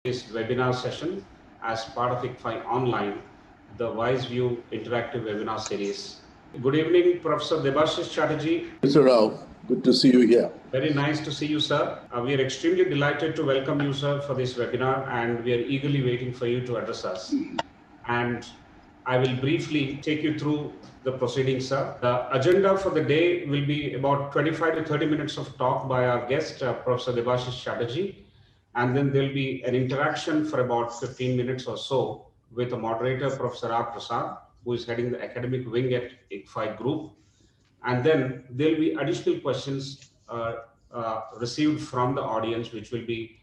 this webinar session as part of ICFAI Online, the Wise View Interactive Webinar Series. Good evening, Professor Debashis Chatterjee. Mr. Rao, good to see you here. Very nice to see you, sir. We are extremely delighted to welcome you, sir, for this webinar, and we are eagerly waiting for you to address us. And I will briefly take you through the proceedings, sir. The agenda for the day will be about 25 to 30 minutes of talk by our guest, Professor Debashis Chatterjee. And then there'll be an interaction for about 15 minutes or so with a moderator, Professor Prasad, who is heading the academic wing at ICFAI Group. And then there'll be additional questions received from the audience, which will be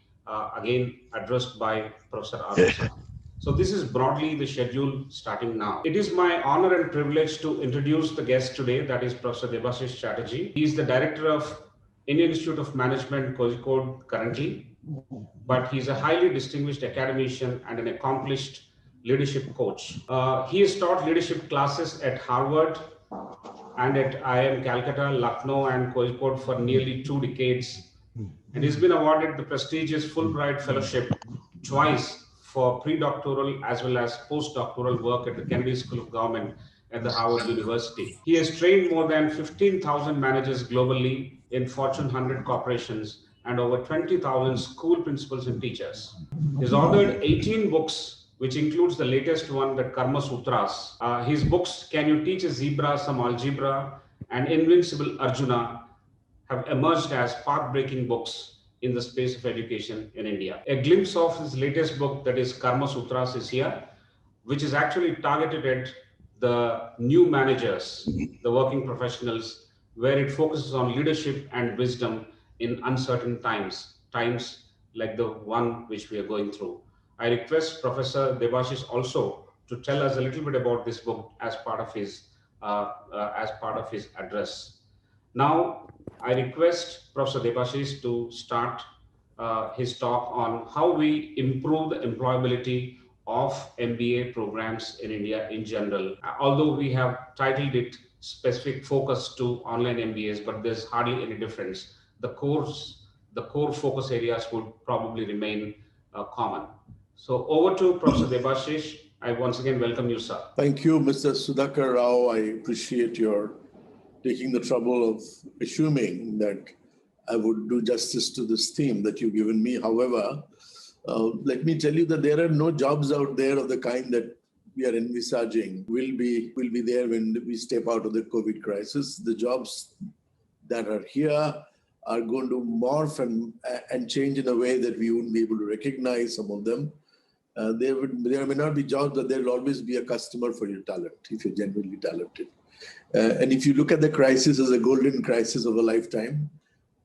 again addressed by Professor Prasad. So this is broadly the schedule starting now. It is my honor and privilege to introduce the guest today, that is Professor Debashis Chatterjee. He is the director of Indian Institute of Management, Kozhikode currently, but he's a highly distinguished academician and an accomplished leadership coach. He has taught leadership classes at Harvard and at IIM Calcutta, Lucknow, and Kozhikode for nearly 2 decades. And he's been awarded the prestigious Fulbright Fellowship twice for pre-doctoral as well as postdoctoral work at the Kennedy School of Government at the Harvard University. He has trained more than 15,000 managers globally in Fortune 100 corporations and over 20,000 school principals and teachers. He's authored 18 books, which includes the latest one, the Karma Sutras. His books, Can You Teach a Zebra Some Algebra and Invincible Arjuna, have emerged as path-breaking books in the space of education in India. A glimpse of his latest book, that is Karma Sutras, is here, which is actually targeted at the new managers, the working professionals, where it focuses on leadership and wisdom in uncertain times like the one which we are going through. I request Professor Debashis also to tell us a little bit about this book as part of his address. Now, I request Professor Debashis to start his talk on how we improve the employability of MBA programs in India in general. Although we have titled it specific focus to online MBAs, but there's hardly any difference. The core focus areas would probably remain common. So over to Professor Debashis. I once again welcome you, sir. Thank you, Mr. Sudhakar Rao. I appreciate your taking the trouble of assuming that I would do justice to this theme that you've given me. However, let me tell you that there are no jobs out there of the kind that we are envisaging will be there when we step out of the COVID crisis. The jobs that are here are going to morph and change in a way that we wouldn't be able to recognize some of them. There may not be jobs, but there will always be a customer for your talent if you're genuinely talented. And if you look at the crisis as a golden crisis of a lifetime,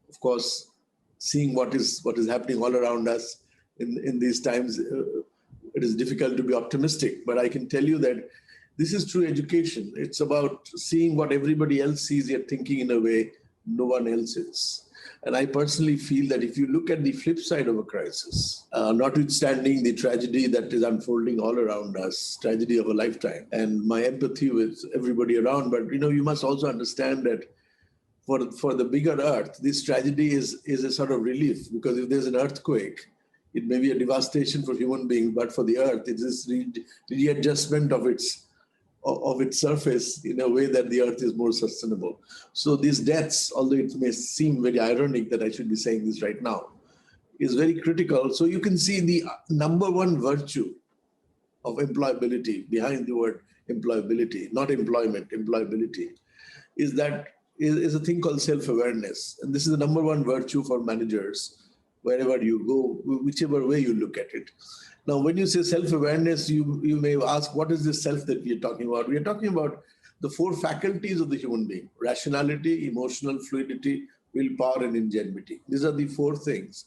of course, seeing what is happening all around us in these times, it is difficult to be optimistic. But I can tell you that this is true education. It's about seeing what everybody else sees, yet thinking in a way no one else is. And I personally feel that if you look at the flip side of a crisis, notwithstanding the tragedy that is unfolding all around us, tragedy of a lifetime, and my empathy with everybody around, but you must also understand that for the bigger earth, this tragedy is a sort of relief, because if there's an earthquake, it may be a devastation for human beings, but for the earth, it is readjustment of its surface in a way that the earth is more sustainable. So these deaths, although it may seem very ironic that I should be saying this right now, is very critical. So you can see the number one virtue of employability behind the word employability, not employment, employability, is a thing called self-awareness. And this is the number one virtue for managers, wherever you go, whichever way you look at it. Now, when you say self-awareness, you may ask, what is this self that we are talking about? We are talking about the 4 faculties of the human being: rationality, emotional fluidity, willpower, and ingenuity. These are the 4 things,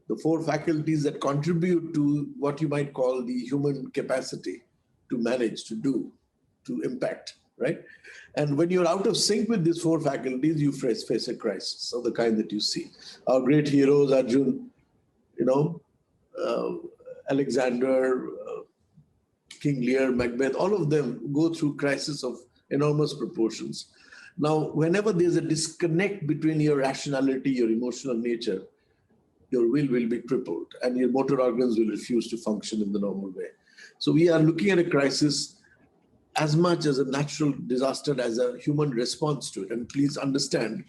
the 4 faculties that contribute to what you might call the human capacity to manage, to do, to impact, right? And when you're out of sync with these 4 faculties, you face a crisis of the kind that you see. Our great heroes, Arjun, Alexander, King Lear, Macbeth, all of them go through crisis of enormous proportions. Now, whenever there's a disconnect between your rationality, your emotional nature, your will be crippled and your motor organs will refuse to function in the normal way. So we are looking at a crisis as much as a natural disaster as a human response to it. And please understand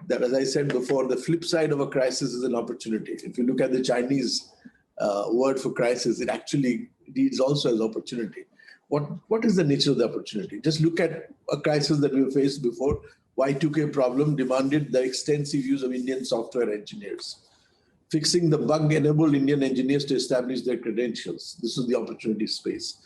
that, as I said before, the flip side of a crisis is an opportunity. If you look at the Chinese word for crisis, it actually reads also as opportunity. What is the nature of the opportunity? Just look at a crisis that we faced before. Y2K problem demanded the extensive use of Indian software engineers. Fixing the bug enabled Indian engineers to establish their credentials. This is the opportunity space.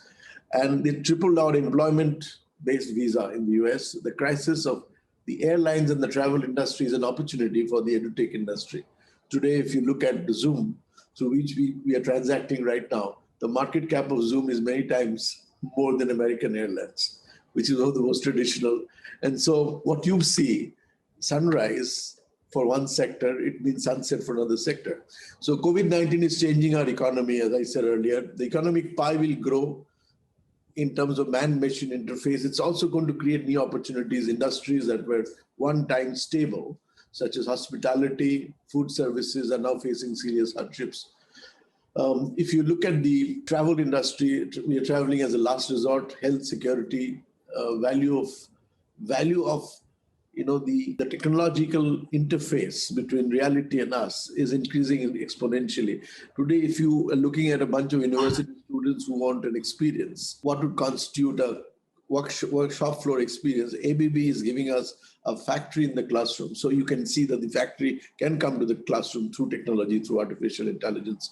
And they tripled our employment-based visa in the US. The crisis of the airlines and the travel industry is an opportunity for the edutech industry. Today, if you look at the Zoom, through which we are transacting right now, the market cap of Zoom is many times more than American Airlines, which is one of the most traditional. And so what you see, sunrise for one sector, it means sunset for another sector. So COVID-19 is changing our economy, as I said earlier. The economic pie will grow in terms of man-machine interface. It's also going to create new opportunities. Industries that were one time stable, such as hospitality, food services, are now facing serious hardships. If you look at the travel industry, we are traveling as a last resort, health, security, value of the technological interface between reality and us is increasing exponentially. Today, if you are looking at a bunch of university students who want an experience, what would constitute a workshop floor experience? ABB is giving us a factory in the classroom. So you can see that the factory can come to the classroom through technology, through artificial intelligence.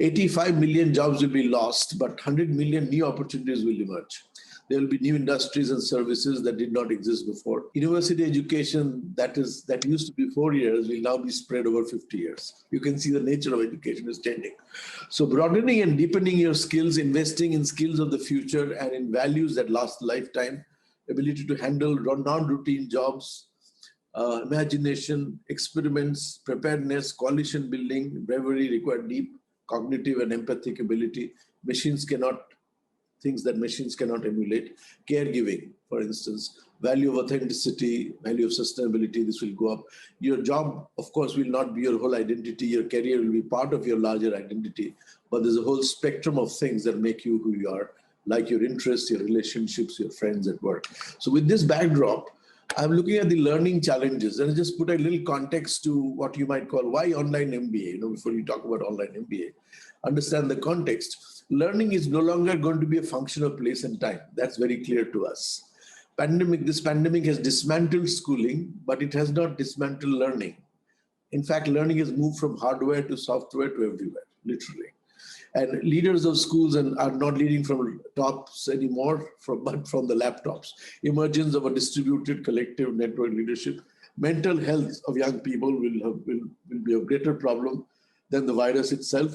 85 million jobs will be lost, but 100 million new opportunities will emerge. There will be new industries and services that did not exist before. University education that used to be 4 years will now be spread over 50 years. You can see the nature of education is changing. So broadening and deepening your skills, investing in skills of the future and in values that last a lifetime, ability to handle non-routine jobs, imagination, experiments, preparedness, coalition building, bravery require deep cognitive and empathic ability. Things that machines cannot emulate. Caregiving, for instance, value of authenticity, value of sustainability, this will go up. Your job, of course, will not be your whole identity. Your career will be part of your larger identity. But there's a whole spectrum of things that make you who you are, like your interests, your relationships, your friends at work. So with this backdrop, I'm looking at the learning challenges, and I'll just put a little context to what you might call why online MBA, before you talk about online MBA. Understand the context. Learning is no longer going to be a function of place and time. That's very clear to us. This pandemic has dismantled schooling, but it has not dismantled learning. In fact, learning has moved from hardware to software to everywhere, literally. And leaders of schools are not leading from tops anymore, but from the laptops. Emergence of a distributed collective network leadership. Mental health of young people will be a greater problem than the virus itself.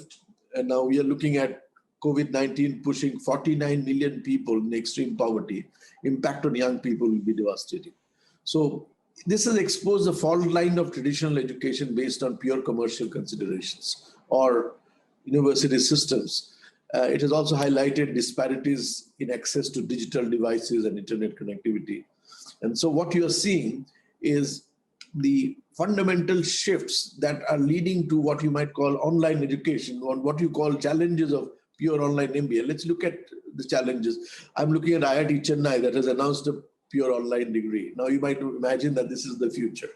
And now we are looking at COVID-19 pushing 49 million people in extreme poverty. Impact on young people will be devastating. So this has exposed the fault line of traditional education based on pure commercial considerations or university systems. It has also highlighted disparities in access to digital devices and internet connectivity. And so what you're seeing is the fundamental shifts that are leading to what you might call online education, or what you call challenges of pure online MBA. Let's look at the challenges. I'm looking at IIT Chennai that has announced a pure online degree. Now you might imagine that this is the future.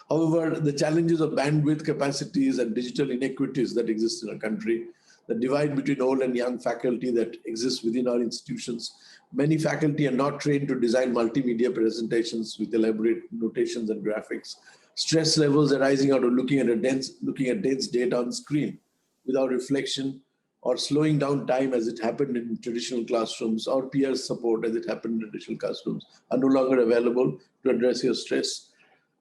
However, the challenges of bandwidth capacities and digital inequities that exist in our country, the divide between old and young faculty that exists within our institutions. Many faculty are not trained to design multimedia presentations with elaborate notations and graphics. Stress levels arising out of looking at dense data on screen without reflection, or slowing down time as it happened in traditional classrooms, or peer support as it happened in traditional classrooms, are no longer available to address your stress.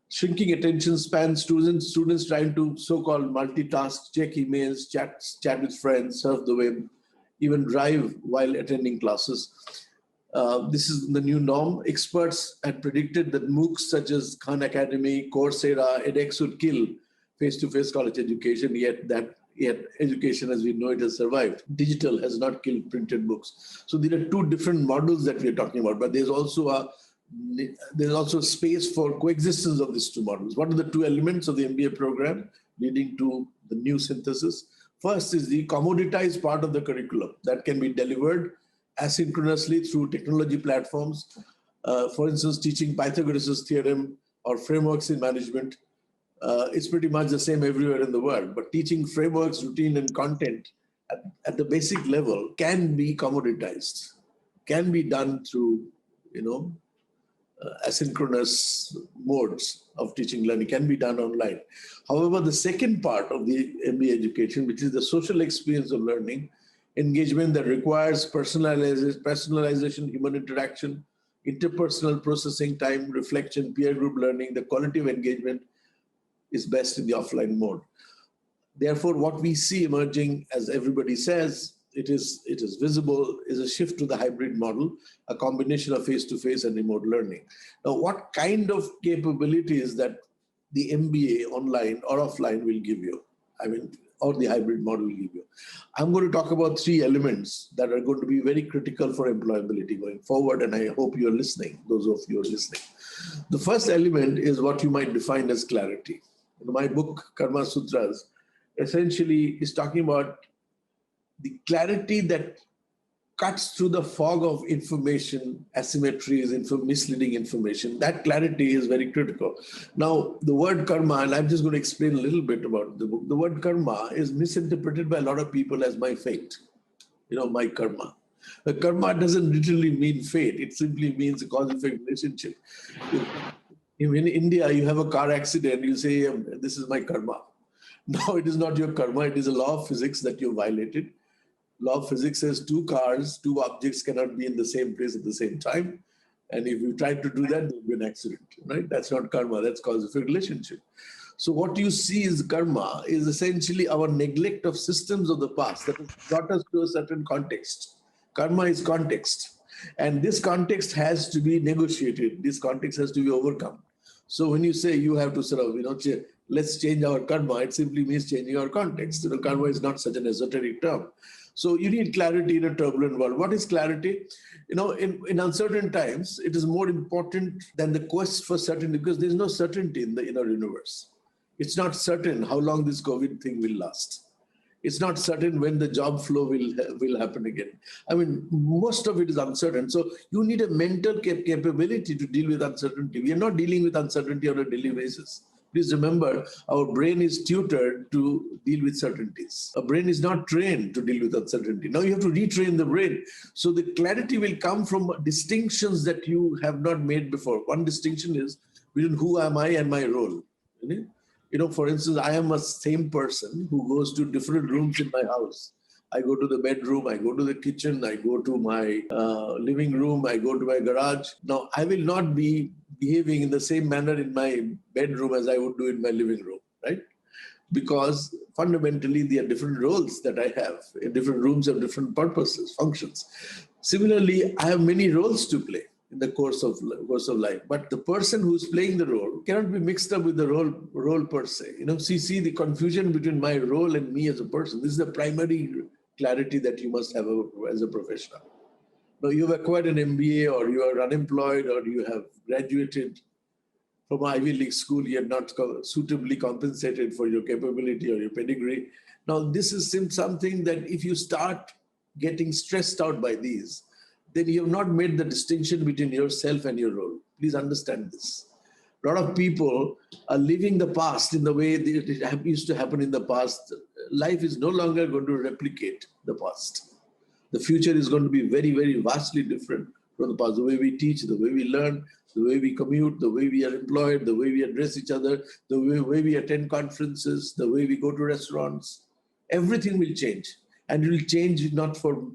Shrinking attention span, students trying to so-called multitask, check emails, chat with friends, surf the web, even drive while attending classes. This is the new norm. Experts had predicted that MOOCs such as Khan Academy, Coursera, edX would kill face-to-face college education, yet education as we know it has survived. Digital has not killed printed books. So there are two different models that we are talking about, but there's also space for coexistence of these two models. What are the two elements of the MBA program? leading to the new synthesis. First is the commoditized part of the curriculum that can be delivered asynchronously through technology platforms. For instance, teaching Pythagoras' theorem or frameworks in management. It's pretty much the same everywhere in the world, but teaching frameworks, routine, and content at the basic level can be commoditized, can be done through, asynchronous modes of teaching learning, can be done online. However, the second part of the MBA education, which is the social experience of learning, engagement that requires personalization, human interaction, interpersonal processing time, reflection, peer group learning, the quality of engagement is best in the offline mode. Therefore, what we see emerging, as everybody says, it is visible, is a shift to the hybrid model, a combination of face-to-face and remote learning. Now, what kind of capabilities that the MBA online or offline will give you? Or the hybrid model will give you. I'm going to talk about 3 elements that are going to be very critical for employability going forward, and I hope you're listening, those of you are listening. The first element is what you might define as clarity. In my book, Karma Sutras, essentially is talking about the clarity that cuts through the fog of information, asymmetries, misleading information. That clarity is very critical. Now, the word karma, and I'm just going to explain a little bit about the book. The word karma is misinterpreted by a lot of people as my fate, my karma. The karma doesn't literally mean fate. It simply means a cause-effect relationship. If in India, you have a car accident, you say, this is my karma. No, it is not your karma. It is a law of physics that you violated. Law of physics says 2 objects cannot be in the same place at the same time. And if you try to do that, there will be an accident, right? That's not karma, that's cause-effect relationship. So what you see is karma is essentially our neglect of systems of the past that has brought us to a certain context. Karma is context. And this context has to be negotiated. This context has to be overcome. So when you say you have to sort of, let's change our karma, it simply means changing our context. Karma is not such an esoteric term. So you need clarity in a turbulent world. What is clarity? In uncertain times, it is more important than the quest for certainty, because there's no certainty in the inner universe. It's not certain how long this COVID thing will last. It's not certain when the job flow will happen again. Most of it is uncertain. So you need a mental capability to deal with uncertainty. We are not dealing with uncertainty on a daily basis. Please remember, our brain is tutored to deal with certainties. A brain is not trained to deal with uncertainty. Now you have to retrain the brain. So the clarity will come from distinctions that you have not made before. One distinction is between who am I and my role. For instance, I am a same person who goes to different rooms in my house. I go to the bedroom, I go to the kitchen, I go to my living room, I go to my garage. Now, I will not be behaving in the same manner in my bedroom as I would do in my living room, right? Because fundamentally, there are different roles that I have. Different rooms have different purposes, functions. Similarly, I have many roles to play in the course of life. But the person who's playing the role cannot be mixed up with the role per se. See the confusion between my role and me as a person. This is the primary clarity that you must have as a professional. Now, you've acquired an MBA, or you are unemployed, or you have graduated from an Ivy League school, you are not suitably compensated for your capability or your pedigree. Now, this is something that if you start getting stressed out by these, then you have not made the distinction between yourself and your role. Please understand this. A lot of people are living the past in the way it used to happen in the past. Life is no longer going to replicate the past. The future is going to be very, very vastly different from the past. The way we teach, the way we learn, the way we commute, the way we are employed, the way we address each other, the way we attend conferences, the way we go to restaurants. Everything will change. And it will change not for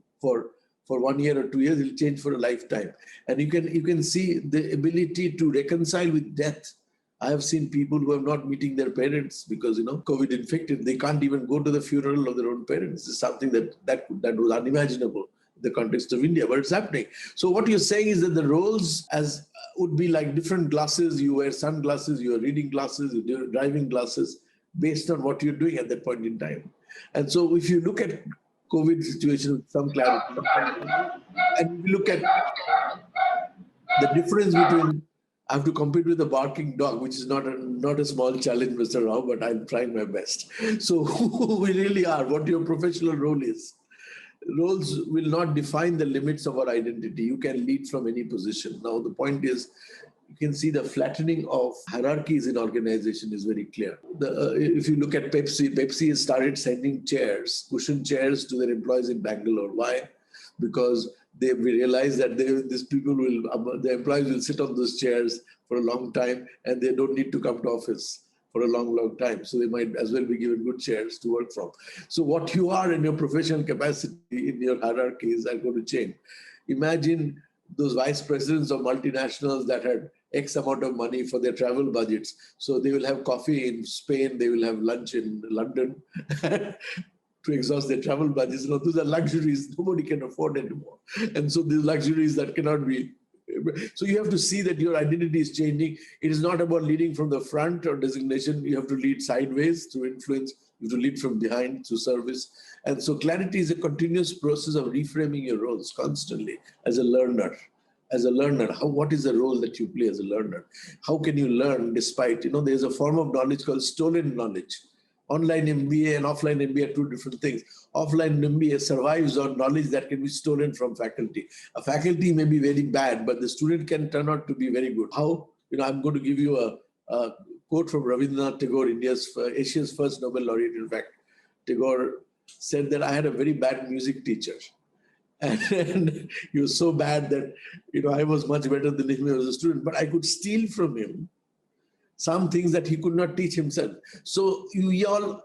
1 year or 2 years, it will change for a lifetime. And you can see the ability to reconcile with death. I have seen people who are not meeting their parents because, COVID infected. They can't even go to the funeral of their own parents. It's something that was unimaginable in the context of India, but it's happening. So what you're saying is that the roles would be like different glasses. You wear sunglasses, you are reading glasses, you're driving glasses based on what you're doing at that point in time. And so if you look at COVID situation with some clarity, and if you look at the difference between I have to compete with a barking dog, which is not a small challenge, Mr. Rao, but I'm trying my best. So who we really are, what your professional role is. Roles will not define the limits of our identity. You can lead from any position. Now, the point is, you can see the flattening of hierarchies in organization is very clear. If you look at Pepsi has started sending chairs, cushion chairs to their employees in Bangalore. Why? Because we realize that the employees will sit on those chairs for a long time and they don't need to come to office for a long, long time. So they might as well be given good chairs to work from. So what you are in your professional capacity, in your hierarchies are going to change. Imagine those vice presidents of multinationals that had X amount of money for their travel budgets. So they will have coffee in Spain, they will have lunch in London to exhaust their travel budgets. Those are luxuries nobody can afford anymore. And so these luxuries that cannot be. So you have to see that your identity is changing. It is not about leading from the front or designation. You have to lead sideways through influence. You have to lead from behind through service. And so clarity is a continuous process of reframing your roles constantly as a learner. As a learner, what is the role that you play as a learner? How can you learn despite, there's a form of knowledge called stolen knowledge. Online MBA and offline MBA are two different things. Offline MBA survives on knowledge that can be stolen from faculty. A faculty may be very bad, but the student can turn out to be very good. How? I'm going to give you a quote from Rabindranath Tagore, Asia's first Nobel laureate. In fact, Tagore said that I had a very bad music teacher. And he was so bad that, I was much better than him as a student, but I could steal from him some things that he could not teach himself. So we all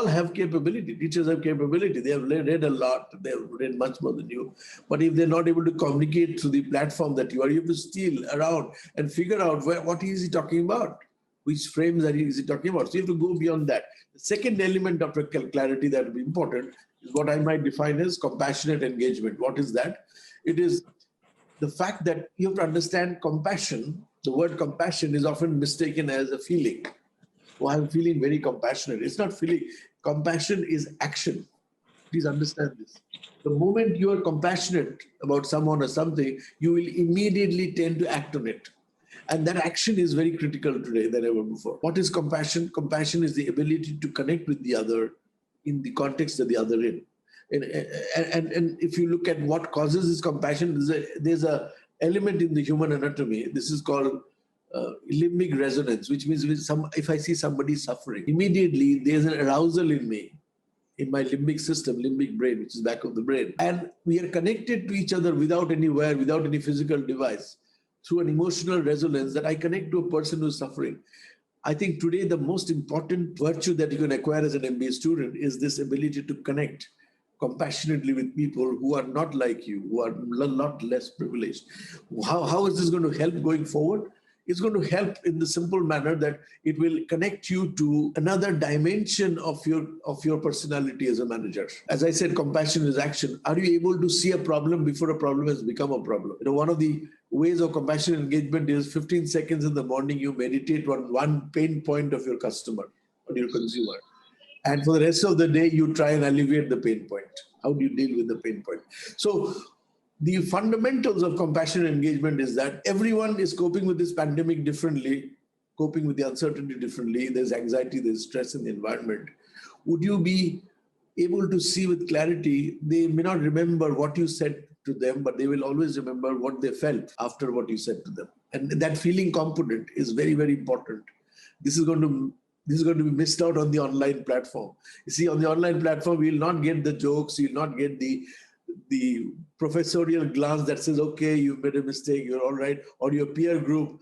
have capability. Teachers have capability. They have read a lot. They have read much more than you. But if they're not able to communicate through the platform that you have to steal around and figure out what is he talking about? Which frames is he talking about? So you have to go beyond that. The second element of clarity that will be important is what I might define as compassionate engagement. What is that? It is the fact that you have to understand compassion. The word compassion is often mistaken as a feeling. Oh, I'm feeling very compassionate. It's not feeling. Compassion is action. Please understand this. The moment you are compassionate about someone or something, you will immediately tend to act on it. And that action is very critical today than ever before. What is compassion? Compassion is the ability to connect with the other in the context that the other in. And if you look at what causes this compassion, there's a element in the human anatomy. This is called limbic resonance, which means if I see somebody suffering, immediately there's an arousal in me, in my limbic system, limbic brain, which is back of the brain. And we are connected to each other without any physical device, through an emotional resonance that I connect to a person who's suffering. I think today the most important virtue that you can acquire as an MBA student is this ability to connect compassionately with people who are not like you, who are a lot less privileged. How is this going to help going forward? It's going to help in the simple manner that it will connect you to another dimension of your personality as a manager. As I said, compassion is action. Are you able to see a problem before a problem has become a problem? One of the ways of compassionate engagement is 15 seconds in the morning, you meditate on one pain point of your customer or your consumer. And for the rest of the day, you try and alleviate the pain point. How do you deal with the pain point? So the fundamentals of compassionate engagement is that everyone is coping with this pandemic differently, coping with the uncertainty differently. There's anxiety, there's stress in the environment. Would you be able to see with clarity? They may not remember what you said to them, but they will always remember what they felt after what you said to them. And that feeling component is very, very important. This is going to be missed out on the online platform. You see, on the online platform, you'll not get the jokes, you'll not get the professorial glance that says, okay, you made a mistake, you're all right, or your peer group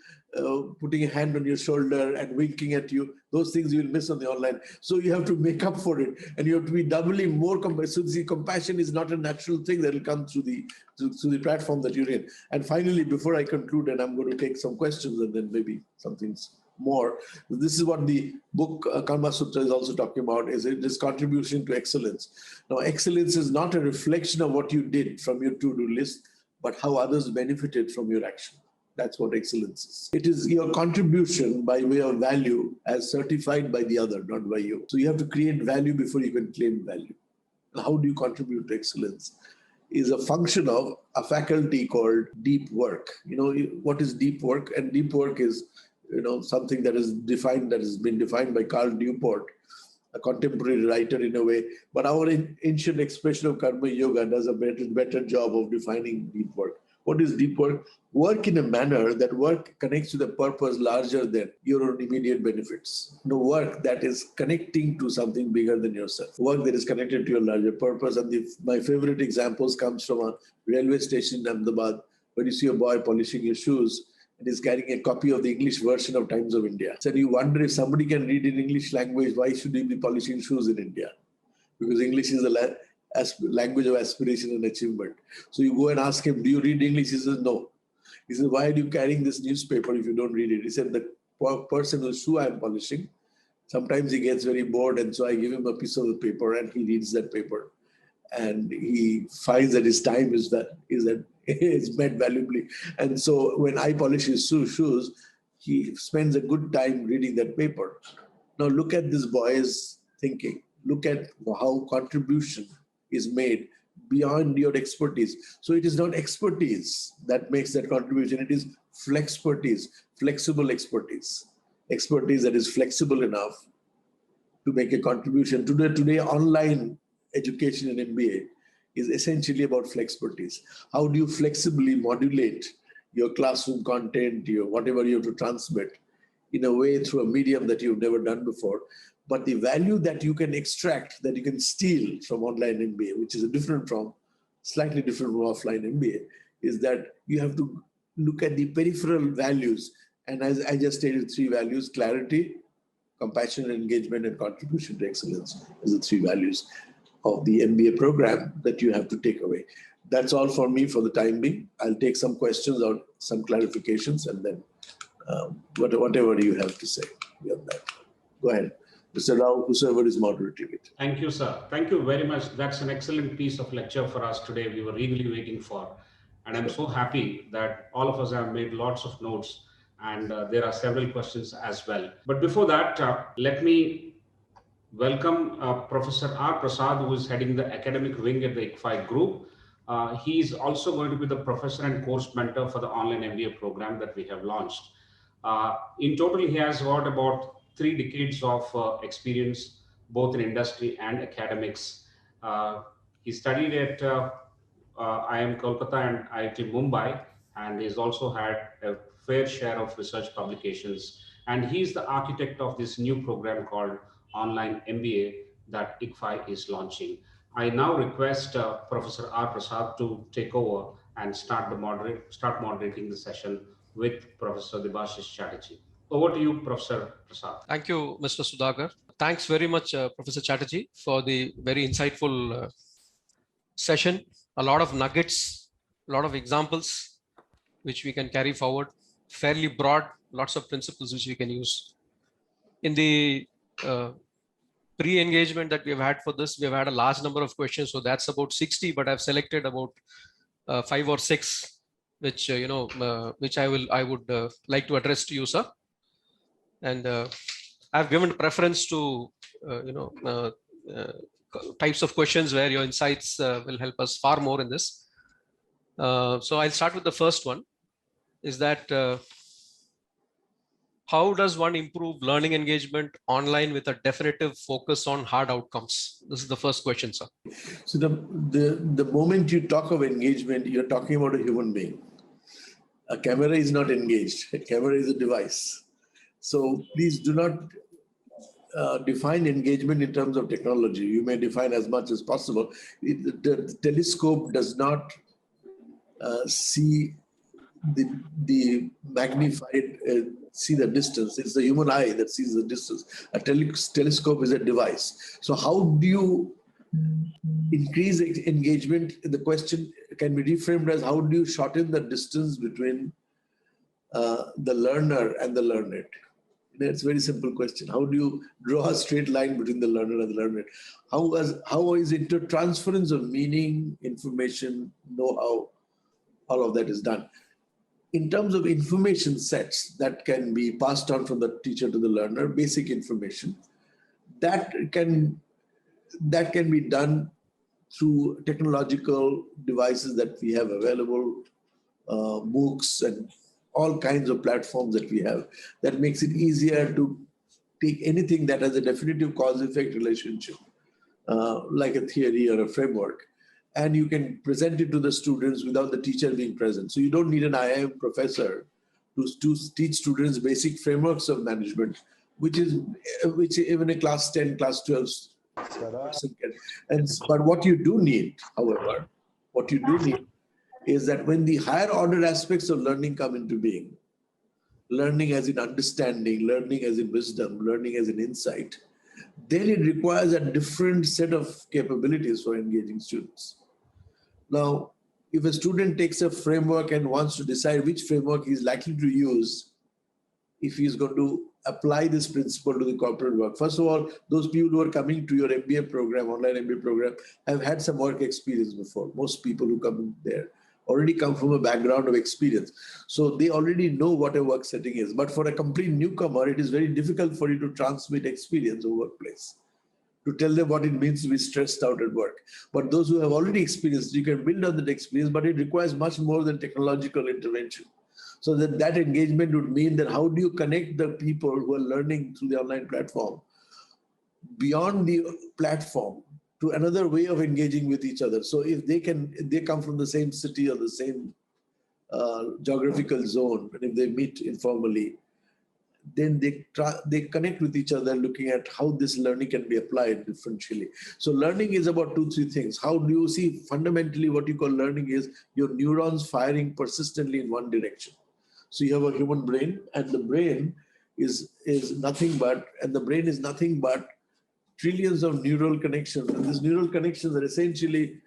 putting a hand on your shoulder and winking at you. Those things you will miss on the online. So you have to make up for it, and you have to be doubly more compassionate. So compassion is not a natural thing that will come through the platform that you're in. And finally, before I conclude, and I'm going to take some questions and then maybe something more. This is what the book Karma Sutra is also talking about, is this contribution to excellence. Now, excellence is not a reflection of what you did from your to-do list, but how others benefited from your action. That's what excellence is. It is your contribution by way of value as certified by the other, not by you. So you have to create value before you can claim value. How do you contribute to excellence? is a function of a faculty called deep work. What is deep work? And deep work is, something that is defined, that has been defined by Carl Newport, a contemporary writer in a way. But our ancient expression of karma yoga does a better job of defining deep work. What is deep work? Work in a manner that work connects to the purpose larger than your own immediate benefits. Work that is connecting to something bigger than yourself. Work that is connected to your larger purpose. And my favorite examples comes from a railway station in Ahmedabad, where you see a boy polishing his shoes and he's carrying a copy of the English version of Times of India. So you wonder, if somebody can read in English language, why should he be polishing shoes in India? Because English is the language of aspiration and achievement. So you go and ask him, do you read English? He says, no. He says, why are you carrying this newspaper if you don't read it? He said, the person whose shoe I'm polishing, sometimes he gets very bored, and so I give him a piece of the paper and he reads that paper. And he finds that his time is met valuably. And so when I polish his shoes, he spends a good time reading that paper. Now look at this boy's thinking. Look at how contribution is made beyond your expertise. So it is not expertise that makes that contribution. It is flexpertise, flexible expertise. Expertise that is flexible enough to make a contribution. Today, online education in MBA is essentially about flexpertise. How do you flexibly modulate your classroom content, whatever you have to transmit, in a way through a medium that you've never done before? But the value that you can extract, that you can steal from online MBA, which is slightly different from offline MBA, is that you have to look at the peripheral values. And as I just stated, 3 values: clarity, compassion, engagement, and contribution to excellence is the 3 values of the MBA program that you have to take away. That's all for me for the time being. I'll take some questions or some clarifications, and then whatever you have to say beyond that. Go ahead, Mr. Rao, whosoever is moderating it. Thank you, sir. Thank you very much. That's an excellent piece of lecture for us today. We were eagerly waiting for. And I'm so happy that all of us have made lots of notes, and there are several questions as well. But before that, let me welcome Professor R. Prasad, who is heading the academic wing at the ICFAI group. He is also going to be the professor and course mentor for the online MBA program that we have launched. In total, he has got about 3 decades of experience, both in industry and academics. He studied at IIM Kolkata and IIT Mumbai, and he's also had a fair share of research publications. And he's the architect of this new program called Online MBA that ICFAI is launching. I now request Professor R. Prasad to take over and start moderating the session with Professor Debashis Chatterjee. Over to you, Professor Prasad. Thank you, Mr. Sudhakar. Thanks very much, Professor Chatterjee, for the very insightful session. A lot of nuggets, a lot of examples, which we can carry forward. Fairly broad, lots of principles which we can use. In the pre-engagement that we've had for this, we've had a large number of questions. So that's about 60, but I've selected about 5 or 6, which which I would like to address to you, sir. And I've given preference to types of questions where your insights will help us far more in this. So I'll start with the first one. Is that how does one improve learning engagement online with a definitive focus on hard outcomes? This is the first question, sir. So the moment you talk of engagement, you're talking about a human being. A camera is not engaged. A camera is a device. So please do not define engagement in terms of technology. You may define as much as possible. The telescope does not see the magnified, see the distance. It's the human eye that sees the distance. A telescope is a device. So how do you increase engagement? The question can be reframed as, how do you shorten the distance between the learner and the learned? It's a very simple question. How do you draw a straight line between the learner and the learned? How is intertransference of meaning, information, know-how, all of that is done? In terms of information sets that can be passed on from the teacher to the learner, basic information, that can be done through technological devices that we have available, MOOCs and all kinds of platforms that we have, that makes it easier to take anything that has a definitive cause-effect relationship, like a theory or a framework, and you can present it to the students without the teacher being present. So you don't need an IIM professor to teach students basic frameworks of management, which even a class 10, class 12 person can. But what you do need, however, is that when the higher order aspects of learning come into being, learning as in understanding, learning as in wisdom, learning as in insight, then it requires a different set of capabilities for engaging students. Now, if a student takes a framework and wants to decide which framework he's likely to use, if he's going to apply this principle to the corporate work, first of all, those people who are coming to your MBA program, online MBA program, have had some work experience before. Most people who come in there already come from a background of experience. So they already know what a work setting is. But for a complete newcomer, it is very difficult for you to transmit experience of workplace, to tell them what it means to be stressed out at work. But those who have already experienced, you can build on that experience, but it requires much more than technological intervention. So that engagement would mean that how do you connect the people who are learning through the online platform beyond the platform to another way of engaging with each other. So if they come from the same city or the same geographical zone, and if they meet informally, then they connect with each other, looking at how this learning can be applied differentially. So learning is about 2-3 things. How do you see fundamentally what you call learning is your neurons firing persistently in one direction. So you have a human brain, and the brain is nothing but trillions of neural connections. And these neural connections are essentially,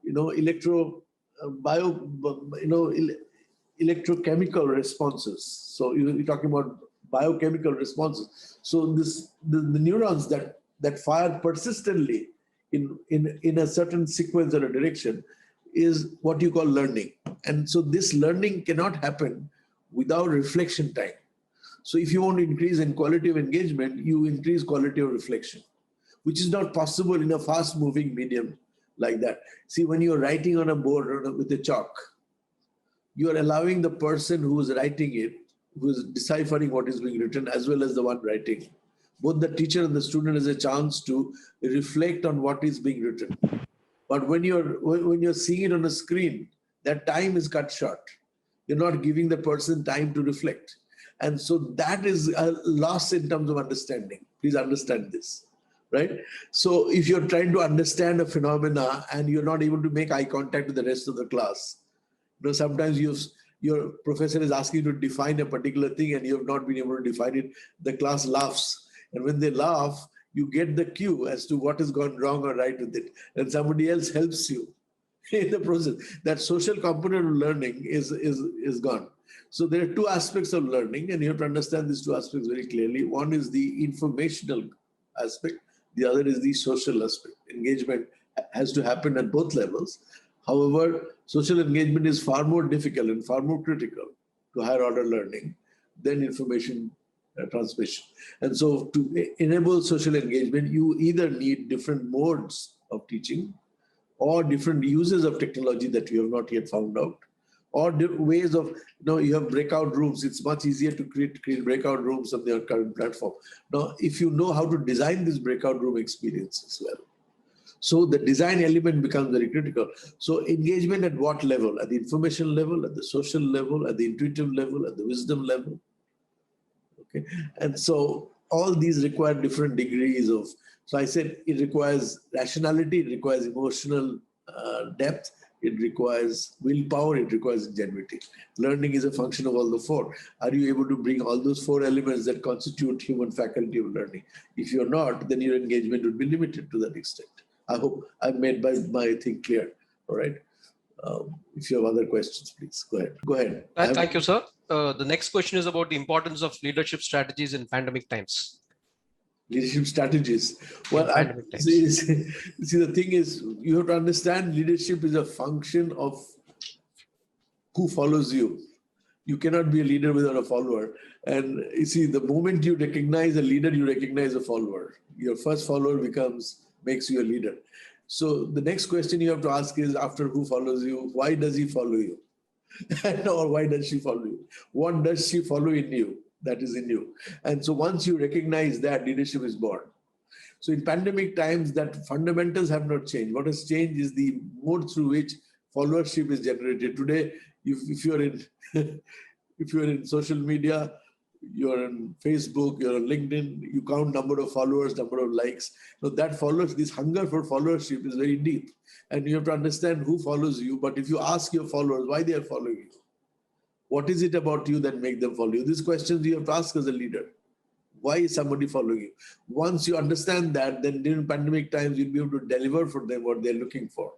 electrochemical responses. So you're talking about biochemical responses. So the neurons that fire persistently in a certain sequence or a direction is what you call learning. And so this learning cannot happen without reflection time. So if you want to increase in quality of engagement, you increase quality of reflection, which is not possible in a fast-moving medium like that. See, when you're writing on a board with a chalk, you are allowing the person who is writing it, who is deciphering what is being written, as well as the one writing. Both the teacher and the student has a chance to reflect on what is being written. But when you're seeing it on a screen, that time is cut short. You're not giving the person time to reflect. And so that is a loss in terms of understanding. Please understand this, right? So if you're trying to understand a phenomena and you're not able to make eye contact with the rest of the class, sometimes your professor is asking you to define a particular thing and you have not been able to define it, the class laughs. And when they laugh, you get the cue as to what has gone wrong or right with it. And somebody else helps you in the process. That social component of learning is gone. So there are 2 aspects of learning, and you have to understand these 2 aspects very clearly. One is the informational aspect. The other is the social aspect. Engagement has to happen at both levels. However, social engagement is far more difficult and far more critical to higher order learning than information transmission. And so to enable social engagement, you either need different modes of teaching or different uses of technology that you have not yet found out, or ways of, you have breakout rooms. It's much easier to create breakout rooms on their current platform. Now, if you know how to design this breakout room experience as well. So the design element becomes very critical. So engagement at what level? At the information level, at the social level, at the intuitive level, at the wisdom level. Okay, and so all these require different degrees of. So I said it requires rationality, it requires emotional depth, it requires willpower, it requires ingenuity. Learning is a function of all the 4. Are you able to bring all those 4 elements that constitute human faculty of learning? If you're not, then your engagement would be limited to that extent. I hope I've made my thing clear. All right. If you have other questions, please go ahead. Thank you, sir. The next question is about the importance of leadership strategies in pandemic times. Leadership strategies. Well, see, the thing is, you have to understand leadership is a function of who follows you. You cannot be a leader without a follower. And you see, the moment you recognize a leader, you recognize a follower. Your first follower makes you a leader. So the next question you have to ask is, after who follows you, why does he follow you? Or why does she follow you? What does she follow in you that is in you? And so once you recognize that, leadership is born. So in pandemic times, that fundamentals have not changed. What has changed is the mode through which followership is generated. Today, if you're in if you're in social media, you're on Facebook, you're on LinkedIn, you count number of followers, number of likes. Now that followers, this hunger for followership is very deep. And you have to understand who follows you. But if you ask your followers why they are following you, what is it about you that make them follow you? These questions you have to ask as a leader. Why is somebody following you? Once you understand that, then during pandemic times, you'll be able to deliver for them what they're looking for.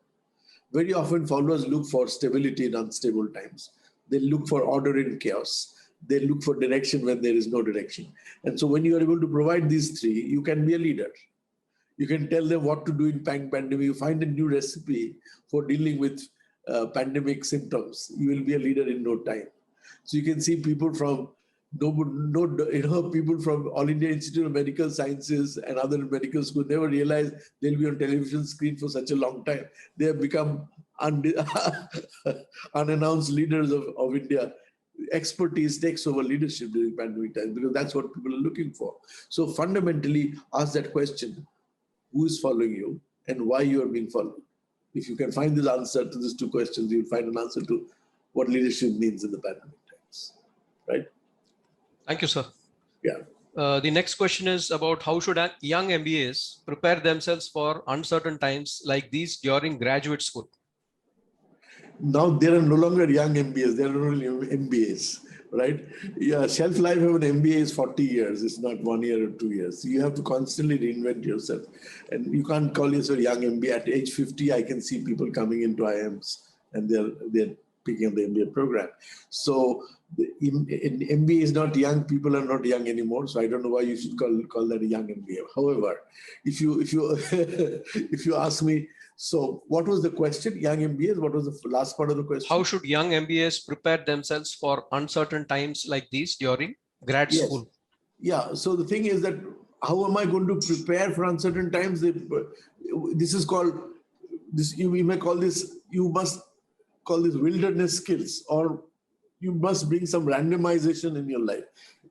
Very often followers look for stability in unstable times. They look for order in chaos. They look for direction when there is no direction. And so when you are able to provide these three, you can be a leader. You can tell them what to do in pandemic. You find a new recipe for dealing with pandemic symptoms. You will be a leader in no time. So you can see people from people from All India Institute of Medical Sciences and other medical schools never realized they'll be on television screen for such a long time. They have become unannounced leaders of India. Expertise takes over leadership during pandemic times because that's what people are looking for. So fundamentally, ask that question: who is following you and why you are being followed? If you can find this answer to these two questions, you'll find an answer to what leadership means in the pandemic times, right? Thank you, sir. Yeah. The next question is about how should young MBAs prepare themselves for uncertain times like these during graduate school? Now there are no longer young MBAs, there are only MBAs, right? Yeah, shelf life of an MBA is 40 years. It's not 1 year or 2 years. You have to constantly reinvent yourself. And you can't call yourself young MBA. At age 50, I can see people coming into IIMs and they're picking up the MBA program. So in MBA is not young, people are not young anymore. So I don't know why you should call that a young MBA. However, if you if you ask me, so what was the question? Young MBAs, what was the last part of the question? How should young MBAs prepare themselves for uncertain times like these during grad school? Yeah, so the thing is that how am I going to prepare for uncertain times? This is called, you may call this, you must call this wilderness skills, or you must bring some randomization in your life.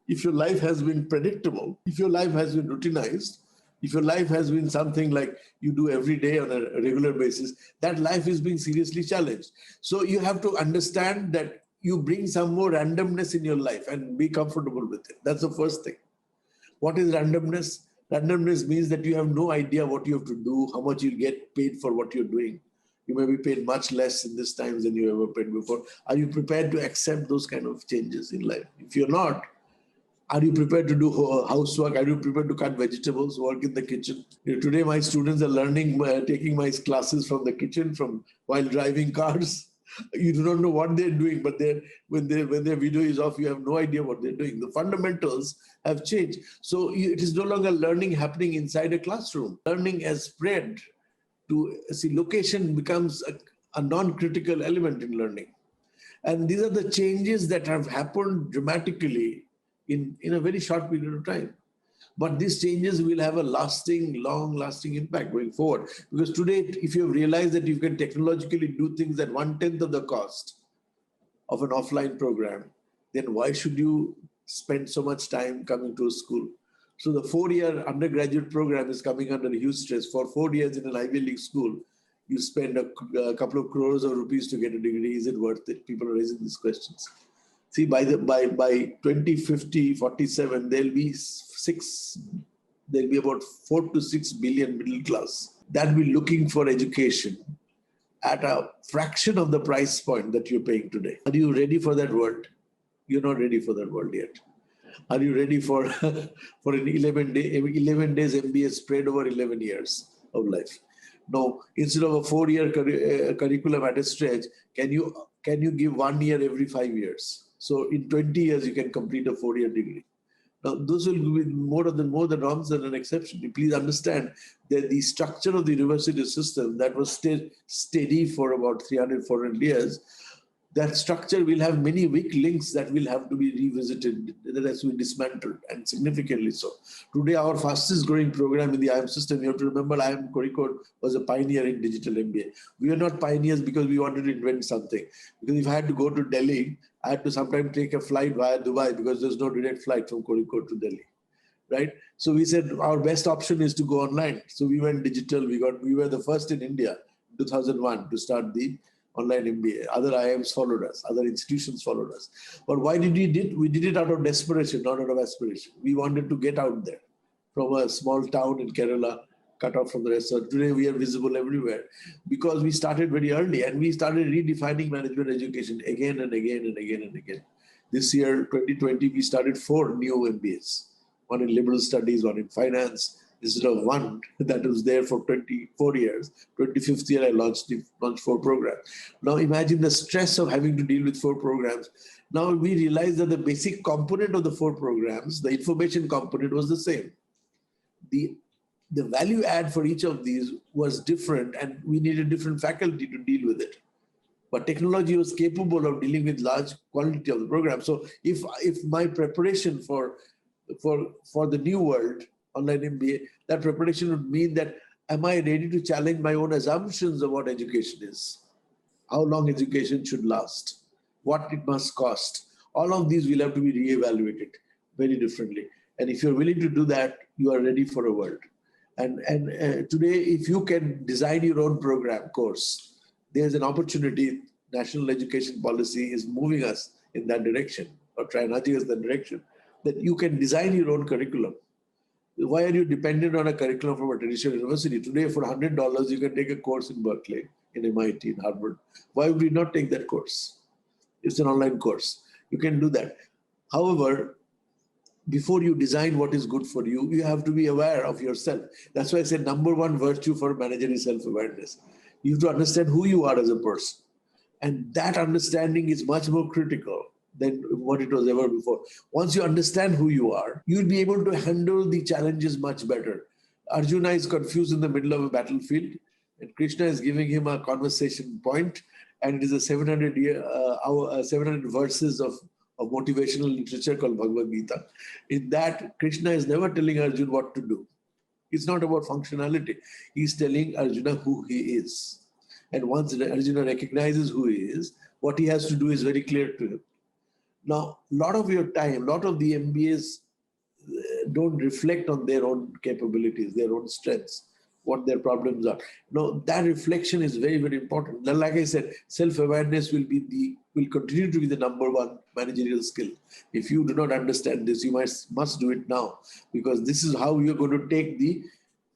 If your life has been predictable, if your life has been routinized, if your life has been something like you do every day on a regular basis, that life is being seriously challenged. So you have to understand that you bring some more randomness in your life and be comfortable with it. That's the first thing. What is randomness? Randomness means that you have no idea what you have to do, how much you'll get paid for what you're doing. You may be paid much less in this times than you ever paid before. Are you prepared to accept those kind of changes in life? If you're not, are you prepared to do housework? Are you prepared to cut vegetables, work in the kitchen? Today, my students are learning, taking my classes from the kitchen, from while driving cars. You do not know what they're doing, but when their video is off, you have no idea what they're doing. The fundamentals have changed. So it is no longer learning happening inside a classroom. Learning has spread to, location becomes a non-critical element in learning. And these are the changes that have happened dramatically in a very short period of time. But these changes will have a long-lasting impact going forward. Because today, if you have realized that you can technologically do things at 1/10 of the cost of an offline program, then why should you spend so much time coming to a school? So the 4-year undergraduate program is coming under huge stress. For 4 years in an Ivy League school, you spend a couple of crores of rupees to get a degree. Is it worth it? People are raising these questions. See, by 2050, 47, there'll be about 4 to 6 billion middle class that will be looking for education at a fraction of the price point that you're paying today. Are you ready for that world? You're not ready for that world yet. Are you ready for an 11 days MBA spread over 11 years of life? No, instead of a 4-year curriculum at a stretch, can you give 1 year every 5 years? So in 20 years, you can complete a 4-year degree. Now, those will be more the norms than an exception. Please understand that the structure of the university system that was steady for about 300, 400 years that structure will have many weak links that will have to be revisited, that has to be dismantled, and significantly so. Today, our fastest growing program in the IIM system, you have to remember IIM Kozhikode was a pioneer in digital MBA. We are not pioneers because we wanted to invent something. Because if I had to go to Delhi, I had to sometimes take a flight via Dubai because there's no direct flight from Kozhikode to Delhi. Right? So we said our best option is to go online. So we went digital. We were the first in India in 2001 to start the online MBA. Other IIMs followed us. Other institutions followed us. But why did we did? We did it out of desperation, not out of aspiration. We wanted to get out there from a small town in Kerala, cut off from the rest. So today we are visible everywhere because we started very early and we started redefining management education again and again and again and again. This year, 2020, we started 4 new MBAs. One in liberal studies, one in finance, instead of one that was there for 24 years. 25th year, I launched 4 programs. Now imagine the stress of having to deal with 4 programs. Now we realize that the basic component of the 4 programs, the information component, was the same. The value add for each of these was different, and we needed different faculty to deal with it. But technology was capable of dealing with large quantity of the program. So if my preparation for the new world, online MBA, that preparation would mean that, am I ready to challenge my own assumptions of what education is? How long education should last? What it must cost? All of these will have to be reevaluated very differently. And if you're willing to do that, you are ready for a world. And today, if you can design your own program course, there's an opportunity. National education policy is moving us in that direction, or trying nudging us in that direction, that you can design your own curriculum. Why are you dependent on a curriculum from a traditional university? Today, for $100, you can take a course in Berkeley, in MIT, in Harvard. Why would you not take that course? It's an online course. You can do that. However, before you design what is good for you, you have to be aware of yourself. That's why I said number 1 virtue for a manager is self-awareness. You have to understand who you are as a person. And that understanding is much more critical than what it was ever before. Once you understand who you are, you'll be able to handle the challenges much better. Arjuna is confused in the middle of a battlefield, and Krishna is giving him a conversation point, and it is a 700 verses of motivational literature called Bhagavad Gita. In that, Krishna is never telling Arjuna what to do. It's not about functionality. He's telling Arjuna who he is. And once Arjuna recognizes who he is, what he has to do is very clear to him. Now, a lot of your time, a lot of the MBAs don't reflect on their own capabilities, their own strengths, what their problems are. No, that reflection is very, very important. Now, like I said, self-awareness will continue to be the number 1 managerial skill. If you do not understand this, you must do it now, because this is how you're going to take the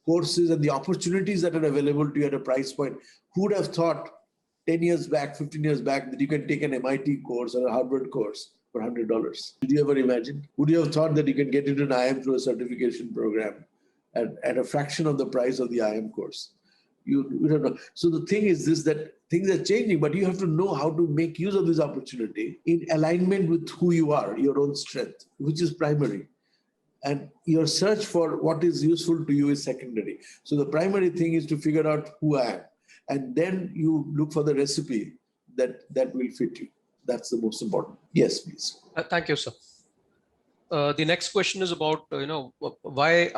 courses and the opportunities that are available to you at a price point. Who would have thought 10 years back, 15 years back, that you can take an MIT course or a Harvard course for $100? Did you ever imagine? Would you have thought that you can get into an IIM through a certification program at a fraction of the price of the IIM course? You don't know. So the thing is this, that things are changing, but you have to know how to make use of this opportunity in alignment with who you are, your own strength, which is primary. And your search for what is useful to you is secondary. So the primary thing is to figure out who I am. And then you look for the recipe that will fit you. That's the most important. Yes, please. Thank you, sir. The next question is about, why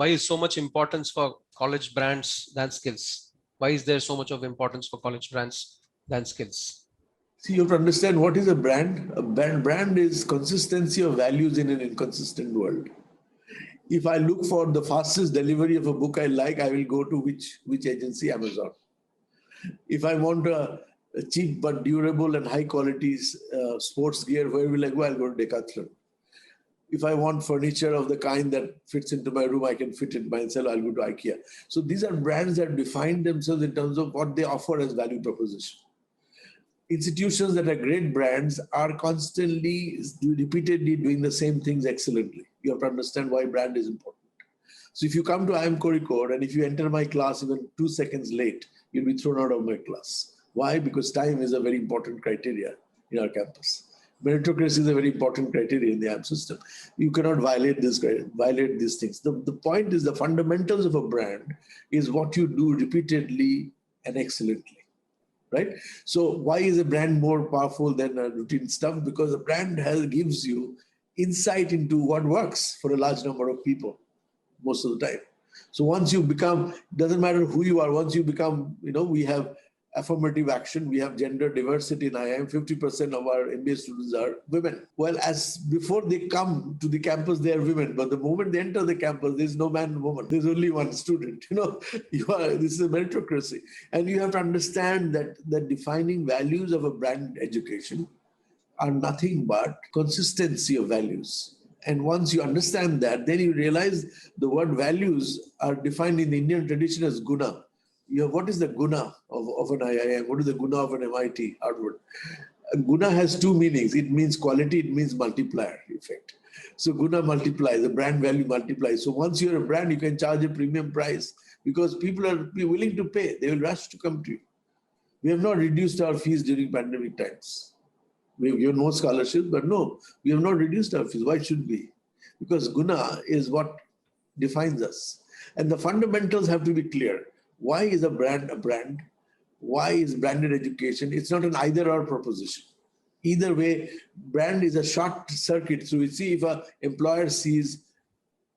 is so much importance for college brands than skills? Why is there so much of importance for college brands than skills? See, you have to understand what is a brand. A brand is consistency of values in an inconsistent world. If I look for the fastest delivery of a book I like, I will go to which agency? Amazon. If I want a cheap but durable and high quality sports gear, where will I go? I'll go to Decathlon. If I want furniture of the kind that fits into my room, I can fit it myself, I'll go to IKEA. So these are brands that define themselves in terms of what they offer as value proposition. Institutions that are great brands are constantly, repeatedly doing the same things excellently. You have to understand why brand is important. So if you come to IIM Kozhikode and if you enter my class even 2 seconds late, you'll be thrown out of my class. Why? Because time is a very important criteria in our campus. Meritocracy is a very important criteria in the IIM system. You cannot violate these things. The point is, the fundamentals of a brand is what you do repeatedly and excellently. right? So why is a brand more powerful than routine stuff? Because a brand gives you insight into what works for a large number of people most of the time. So once you become, doesn't matter who you are, once you become, we have affirmative action, we have gender diversity in IIM, 50% of our MBA students are women. Well, as before they come to the campus, they are women, but the moment they enter the campus, there's no man and woman. There's only one student. This is a meritocracy. And you have to understand that the defining values of a brand education are nothing but consistency of values. And once you understand that, then you realize the word values are defined in the Indian tradition as guna. What is the guna of an IIM? What is the guna of an MIT, Harvard? Guna has two meanings. It means quality, it means multiplier effect. So guna multiplies, the brand value multiplies. So once you're a brand, you can charge a premium price because people are willing to pay. They will rush to come to you. We have not reduced our fees during pandemic times. We have given more scholarships, but no, we have not reduced our fees. Why should we? Because guna is what defines us. And the fundamentals have to be clear. Why is a brand a brand? Why is branded education? It's not an either-or proposition. Either way, brand is a short circuit through which, see, if an employer sees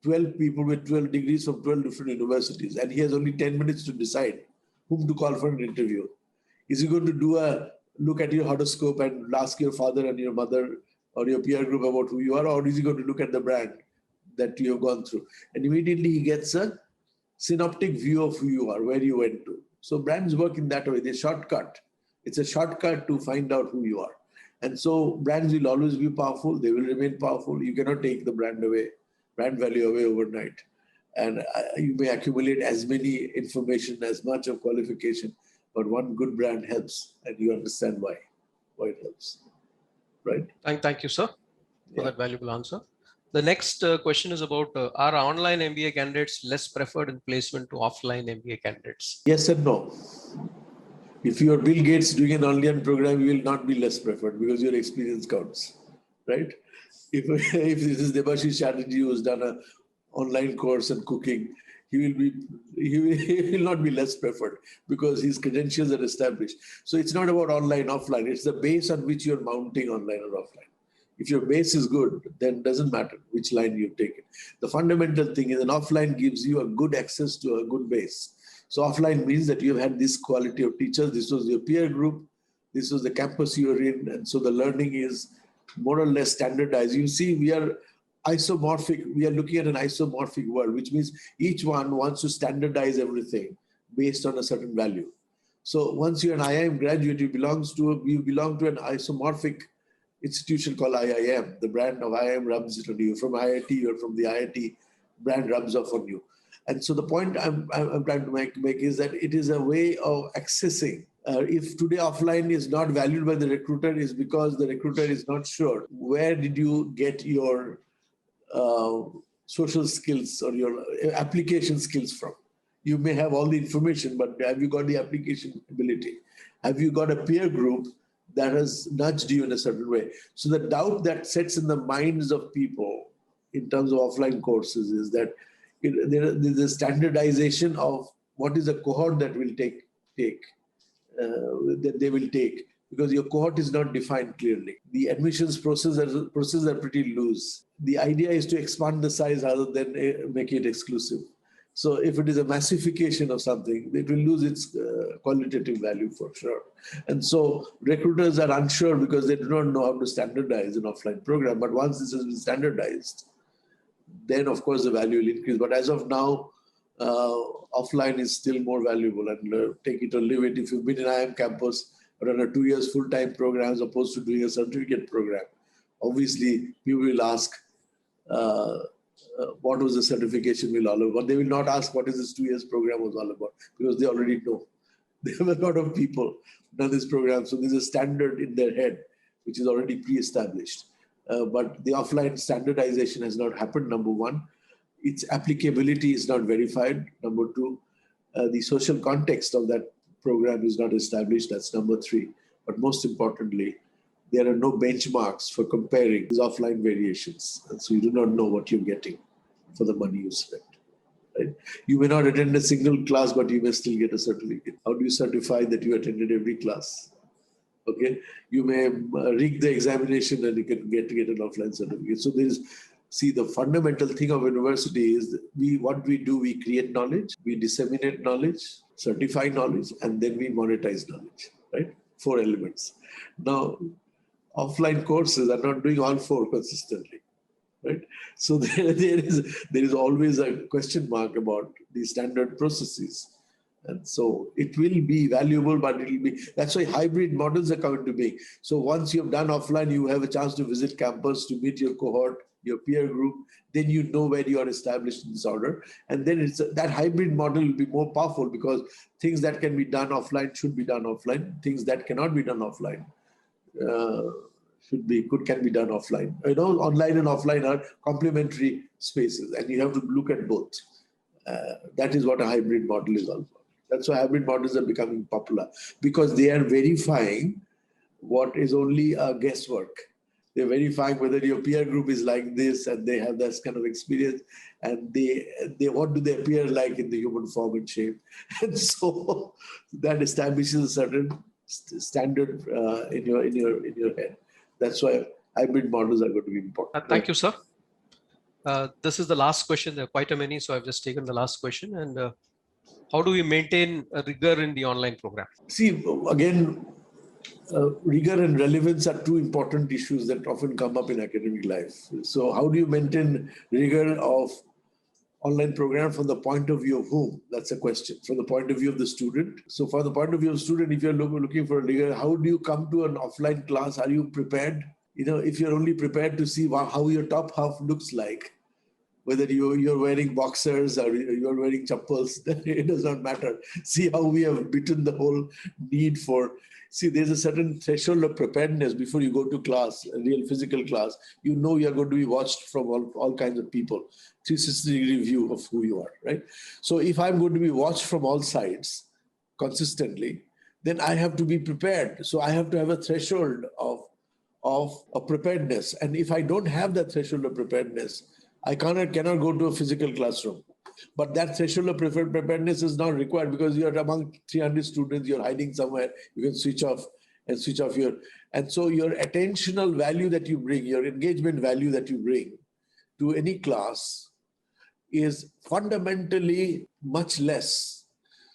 12 people with 12 degrees from 12 different universities, and he has only 10 minutes to decide whom to call for an interview. Is he going to do a look at your horoscope and ask your father and your mother or your peer group about who you are, or is he going to look at the brand that you have gone through? And immediately he gets a synoptic view of who you are, where you went to. So brands work in that way. They shortcut. It's a shortcut to find out who you are. And so brands will always be powerful. They will remain powerful. You cannot take the brand value away overnight. And you may accumulate as many information, as much of qualification, but one good brand helps, and you understand why it helps, right? Thank you, sir, for that valuable answer. The next question is about, are online MBA candidates less preferred in placement to offline MBA candidates? Yes and no. If you are Bill Gates doing an online program, you will not be less preferred because your experience counts, right? If this is Debashis Chatterjee who's done an online course on cooking, he will not be less preferred because his credentials are established. So it's not about online, offline. It's the base on which you're mounting online or offline. If your base is good, then it doesn't matter which line you've taken. The fundamental thing is an offline gives you a good access to a good base. So offline means that you've had this quality of teachers. This was your peer group. This was the campus you were in. And so the learning is more or less standardized. You see, we are isomorphic. We are looking at an isomorphic world, which means each one wants to standardize everything based on a certain value. So once you're an IIM graduate, you belong to an isomorphic institution called IIM. The brand of IIM rubs it on you. From IIT or from the IIT, brand rubs off on you. And so the point I'm trying to make is that it is a way of accessing. If today offline is not valued by the recruiter, is because the recruiter is not sure where did you get your social skills or your application skills from. You may have all the information, but have you got the application ability? Have you got a peer group that has nudged you in a certain way? So the doubt that sets in the minds of people in terms of offline courses is that there's a standardization of what is a cohort that will that they will take, because your cohort is not defined clearly. The admissions processes are pretty loose. The idea is to expand the size rather than make it exclusive. So if it is a massification of something, it will lose its qualitative value for sure. And so recruiters are unsure because they do not know how to standardize an offline program. But once this has been standardized, then of course the value will increase. But as of now, offline is still more valuable, and take it or leave it. If you've been in IIM campus or on a 2 years full-time program as opposed to doing a certificate program, obviously people will ask, what was the certification will all about? They will not ask what is this 2 years program was all about, because they already know. There have a lot of people done this program, so there's a standard in their head which is already pre-established. But the offline standardization has not happened, number one. Its applicability is not verified, number two. The social context of that program is not established, that's number three. But most importantly, there are no benchmarks for comparing these offline variations. And so you do not know what you're getting for the money you spent. Right? You may not attend a single class, but you may still get a certificate. How do you certify that you attended every class? Okay, you may rig the examination and you can get an offline certificate. So see, the fundamental thing of university is what we do, we create knowledge, we disseminate knowledge, certify knowledge, and then we monetize knowledge, right? 4 elements. Now, offline courses are not doing all 4 consistently, right? So there is always a question mark about the standard processes. And so it will be valuable, but that's why hybrid models are coming to being. So once you've done offline, you have a chance to visit campus, to meet your cohort, your peer group, then you know where you are established in this order. And then that hybrid model will be more powerful because things that can be done offline should be done offline. Things that cannot be done offline can be done offline. Online and offline are complementary spaces, and you have to look at both. That is what a hybrid model is all about. That's why hybrid models are becoming popular, because they are verifying what is only a guesswork. They're verifying whether your peer group is like this and they have this kind of experience, and what do they appear like in the human form and shape. And so that establishes a certain standard in your head. That's why hybrid models are going to be important. Thank you, sir. This is the last question. There are quite a many, so I've just taken the last question. And how do we maintain a rigor in the online program? See, again, rigor and relevance are 2 important issues that often come up in academic life. So how do you maintain rigor of online program from the point of view of whom? That's a question. From the point of view of the student. So from the point of view of student, if you're looking for a rigor, how do you come to an offline class? Are you prepared? If you're only prepared to see how your top half looks like, whether you're wearing boxers or you're wearing chappals, it does not matter. See how we have beaten the whole need for... See, there's a certain threshold of preparedness before you go to class, a real physical class. You know you're going to be watched from all kinds of people. 360-degree view of who you are, right? So if I'm going to be watched from all sides consistently, then I have to be prepared. So I have to have a threshold of preparedness. And if I don't have that threshold of preparedness, I cannot go to a physical classroom. But that threshold of preparedness is not required because you're among 300 students, you're hiding somewhere, you can switch off your... And so your attentional value that you bring, your engagement value that you bring to any class is fundamentally much less.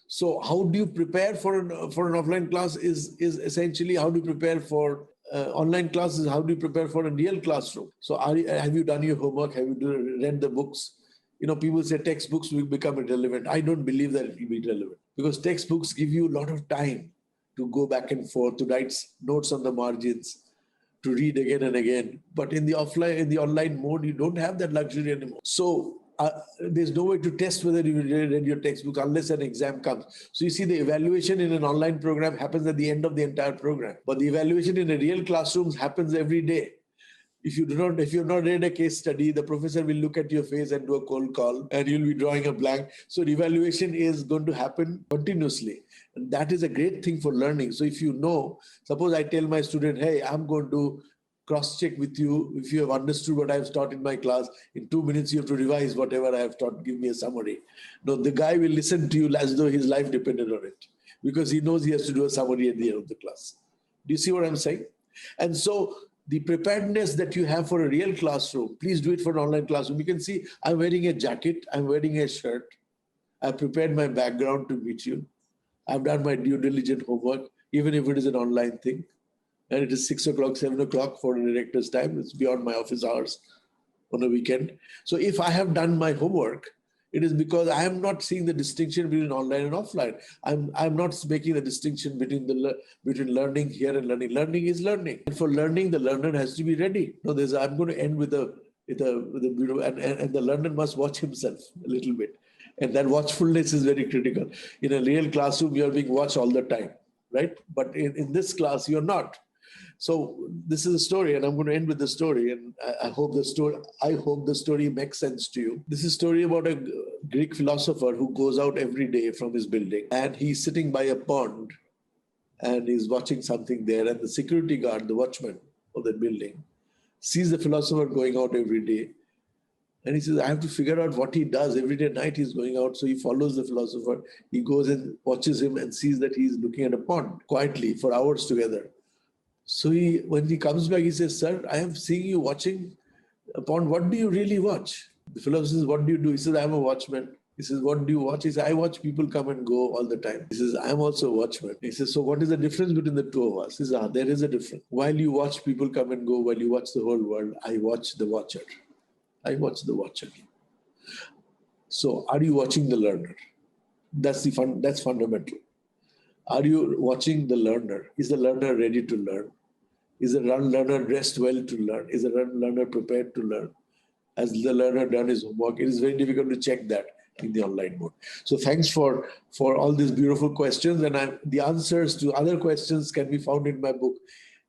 So how do you prepare for an offline class is essentially how do you prepare for online classes, how do you prepare for a real classroom? So have you done your homework? Have you read the books? People say textbooks will become irrelevant. I don't believe that it will be relevant because textbooks give you a lot of time to go back and forth, to write notes on the margins, to read again and again. But in the online mode, you don't have that luxury anymore. So there's no way to test whether you read your textbook unless an exam comes. So you see, the evaluation in an online program happens at the end of the entire program. But the evaluation in a real classroom happens every day. If you've not read a case study, the professor will look at your face and do a cold call and you'll be drawing a blank. So the evaluation is going to happen continuously. And that is a great thing for learning. So if suppose I tell my student, hey, I'm going to cross-check with you. If you have understood what I've taught in my class, in 2 minutes, you have to revise whatever I have taught. Give me a summary. No, the guy will listen to you as though his life depended on it because he knows he has to do a summary at the end of the class. Do you see what I'm saying? And so the preparedness that you have for a real classroom, please do it for an online classroom. You can see I'm wearing a jacket, I'm wearing a shirt. I've prepared my background to meet you. I've done my due diligent homework, even if it is an online thing. And it is 6 o'clock, 7 o'clock for the director's time. It's beyond my office hours on a weekend. So if I have done my homework, it is because I am not seeing the distinction between online and offline. I'm not making the distinction between learning here and learning. Learning is learning. And for learning, the learner has to be ready. I'm going to end with a beautiful, and the learner must watch himself a little bit. And that watchfulness is very critical. In a real classroom, you're being watched all the time, right? But in this class, you're not. So this is a story, and I'm going to end with the story. And I hope the story makes sense to you. This is a story about a Greek philosopher who goes out every day from his building, and he's sitting by a pond, and he's watching something there. And the security guard, the watchman of the building, sees the philosopher going out every day, And he says, I have to figure out what he does. Every day at night he's going out. So he follows the philosopher. He goes and watches him and sees that he's looking at a pond quietly for hours together. So when he comes back, he says, sir, I am seeing you watching a pond. What do you really watch? The philosopher says, what do you do? He says, I'm a watchman. He says, what do you watch? He says, I watch people come and go all the time. He says, I'm also a watchman. He says, so what is the difference between the two of us? He says, there is a difference. While you watch people come and go, while you watch the whole world, I watch the watcher. I watch the watcher. So are you watching the learner? That's fundamental. Are you watching the learner? Is the learner ready to learn? Is the learner dressed well to learn? Is the learner prepared to learn? Has the learner done his homework? It is very difficult to check that in the online mode. So thanks for all these beautiful questions. And the answers to other questions can be found in my book.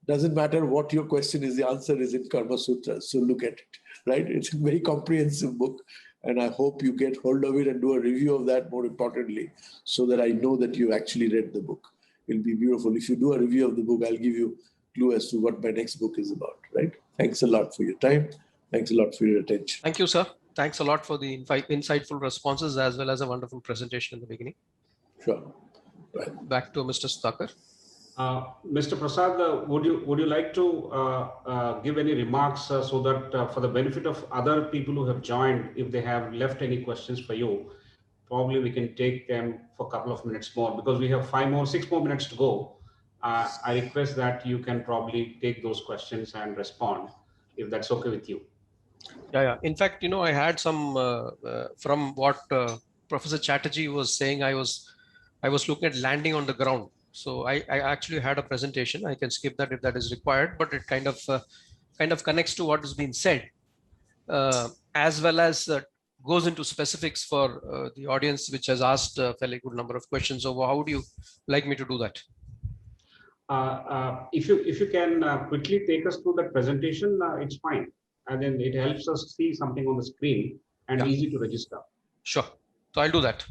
Doesn't matter what your question is, the answer is in Karma Sutras. So look at it, right? It's a very comprehensive book. And I hope you get hold of it and do a review of that, more importantly, so that I know that you actually read the book. It'll be beautiful. If you do a review of the book, I'll give you a clue as to what my next book is about, right? Thanks a lot for your time. Thanks a lot for your attention. Thank you, sir. Thanks a lot for the insightful responses as well as a wonderful presentation in the beginning. Sure. Right. Back to Mr. Sudhakar. Mr. Prasad, would you like to give any remarks so that for the benefit of other people who have joined, if they have left any questions for you, probably we can take them for a couple of minutes more, because we have 6 more minutes to go. I request that you can probably take those questions and respond, if that's okay with you. Yeah. In fact, I had some from what Professor Chatterjee was saying. I was looking at landing on the ground. So I actually had a presentation. I can skip that if that is required, but it kind of connects to what has been said, as well as goes into specifics for the audience, which has asked a fairly good number of questions. So how would you like me to do that? If you can quickly take us through that presentation, it's fine. And then it helps us see something on the screen and easy to register. Sure. So I'll do that.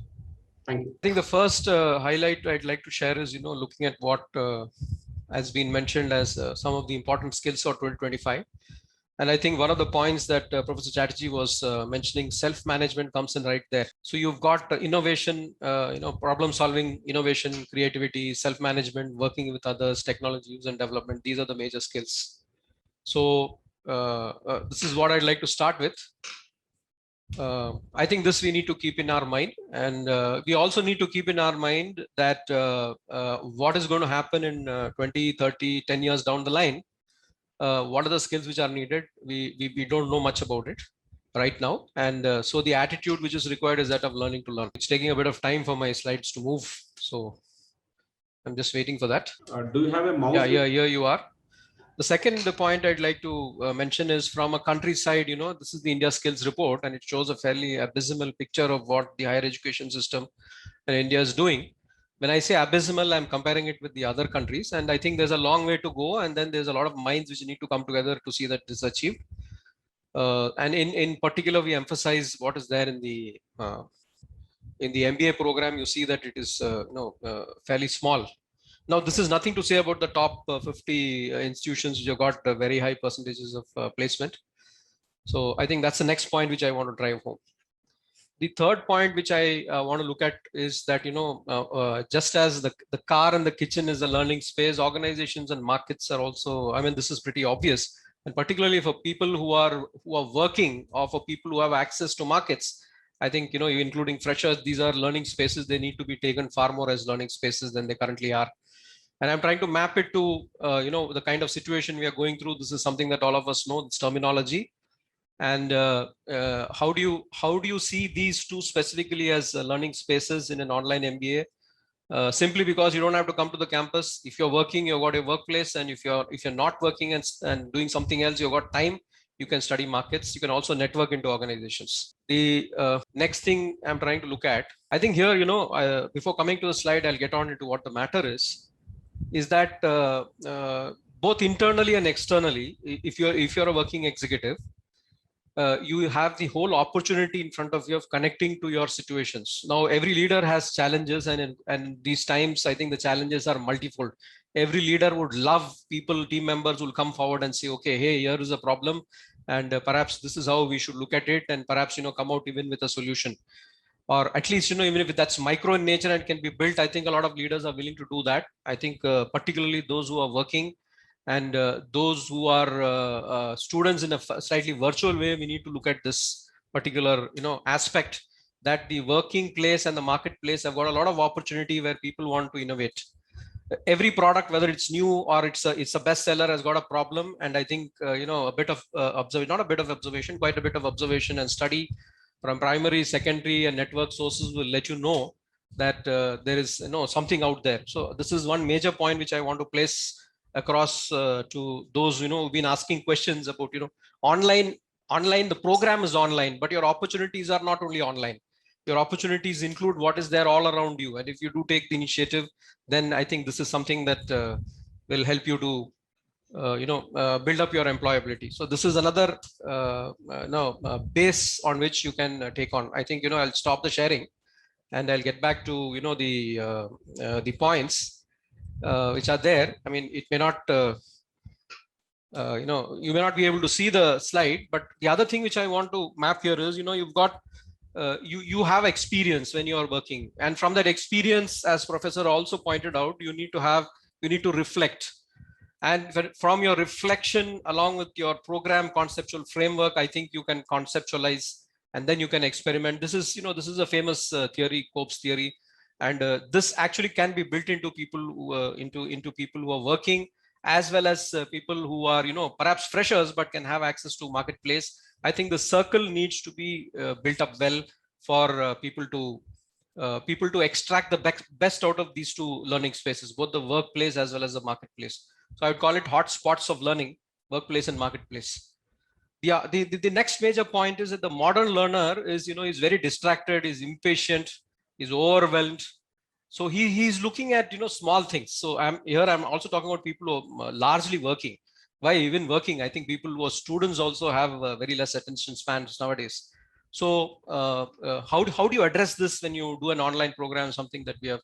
Thank you. I think the first highlight I'd like to share is, looking at what has been mentioned as some of the important skills for 2025. And I think one of the points that Professor Chatterjee was mentioning, self-management comes in right there. So you've got innovation, problem solving, innovation, creativity, self-management, working with others, technology use and development. These are the major skills. So this is what I'd like to start with. I think this we need to keep in our mind, and we also need to keep in our mind that what is going to happen in 20, 30, 10 years down the line. What are the skills which are needed? We don't know much about it right now, and so the attitude which is required is that of learning to learn. It's taking a bit of time for my slides to move, so I'm just waiting for that. Do you have a mouse? Yeah, here you are. The second point I'd like to mention is from a countryside. This is the India Skills Report, and it shows a fairly abysmal picture of what the higher education system in India is doing. When I say abysmal, I'm comparing it with the other countries, and I think there's a long way to go, and then there's a lot of minds which need to come together to see that this is achieved. And in particular, we emphasize what is there in the MBA program. You see that it is fairly small. Now, this is nothing to say about the top 50 institutions which have got very high percentages of placement. So I think that's the next point which I want to drive home. The third point which I want to look at is that, just as the car and the kitchen is a learning space, organizations and markets are also, this is pretty obvious. And particularly for people who are working, or for people who have access to markets, I think, including freshers, these are learning spaces. They need to be taken far more as learning spaces than they currently are. And I'm trying to map it to, the kind of situation we are going through. This is something that all of us know, it's terminology. And how do you see these two specifically as learning spaces in an online MBA? Simply because you don't have to come to the campus. If you're working, you've got a workplace, and if you're not working and doing something else, you've got time. You can study markets. You can also network into organizations. The next thing I'm trying to look at, I think here, before coming to the slide, I'll get on into what the matter is that both internally and externally, if you're a working executive, you have the whole opportunity in front of you of connecting to your situations. Now, every leader has challenges, and these times, I think the challenges are multifold. Every leader would love team members will come forward and say, okay, hey, here is a problem. And perhaps this is how we should look at it, and perhaps, come out even with a solution, or at least, even if that's micro in nature and can be built. I think a lot of leaders are willing to do that. I think particularly those who are working, and those who are students in a slightly virtual way, we need to look at this particular, aspect, that the working place and the marketplace have got a lot of opportunity where people want to innovate. Every product, whether it's new or it's a bestseller, has got a problem. And I think a bit of observation, not a bit of observation, quite a bit of observation and study from primary, secondary, and network sources will let you know that there is something out there. So this is one major point which I want to place across to those who've been asking questions about online. The program is online, but your opportunities are not only online. Your opportunities include what is there all around you, and if you do take the initiative, then I think this is something that will help you to build up your employability. So this is another base on which you can take on. I think I'll stop the sharing, and I'll get back to the points which are there. I mean, it may not you may not be able to see the slide, but the other thing which I want to map here is you've got you have experience when you are working, and from that experience, as Professor also pointed out, you need to reflect. And from your reflection, along with your program conceptual framework, I think you can conceptualize, and then you can experiment. This is a famous theory, Cope's theory, and this actually can be built into people who into people who are working, as well as people who are perhaps freshers but can have access to marketplace. I think the circle needs to be built up well for people to extract the best out of these two learning spaces, both the workplace as well as the marketplace. So I would call it hot spots of learning, workplace and marketplace. The next major point is that the modern learner is very distracted, is impatient, is overwhelmed. So he's looking at small things. So I'm also talking about people who are largely working. Why even working? I think people who are students also have very less attention spans nowadays. So how do you address this when you do an online program? Something that we have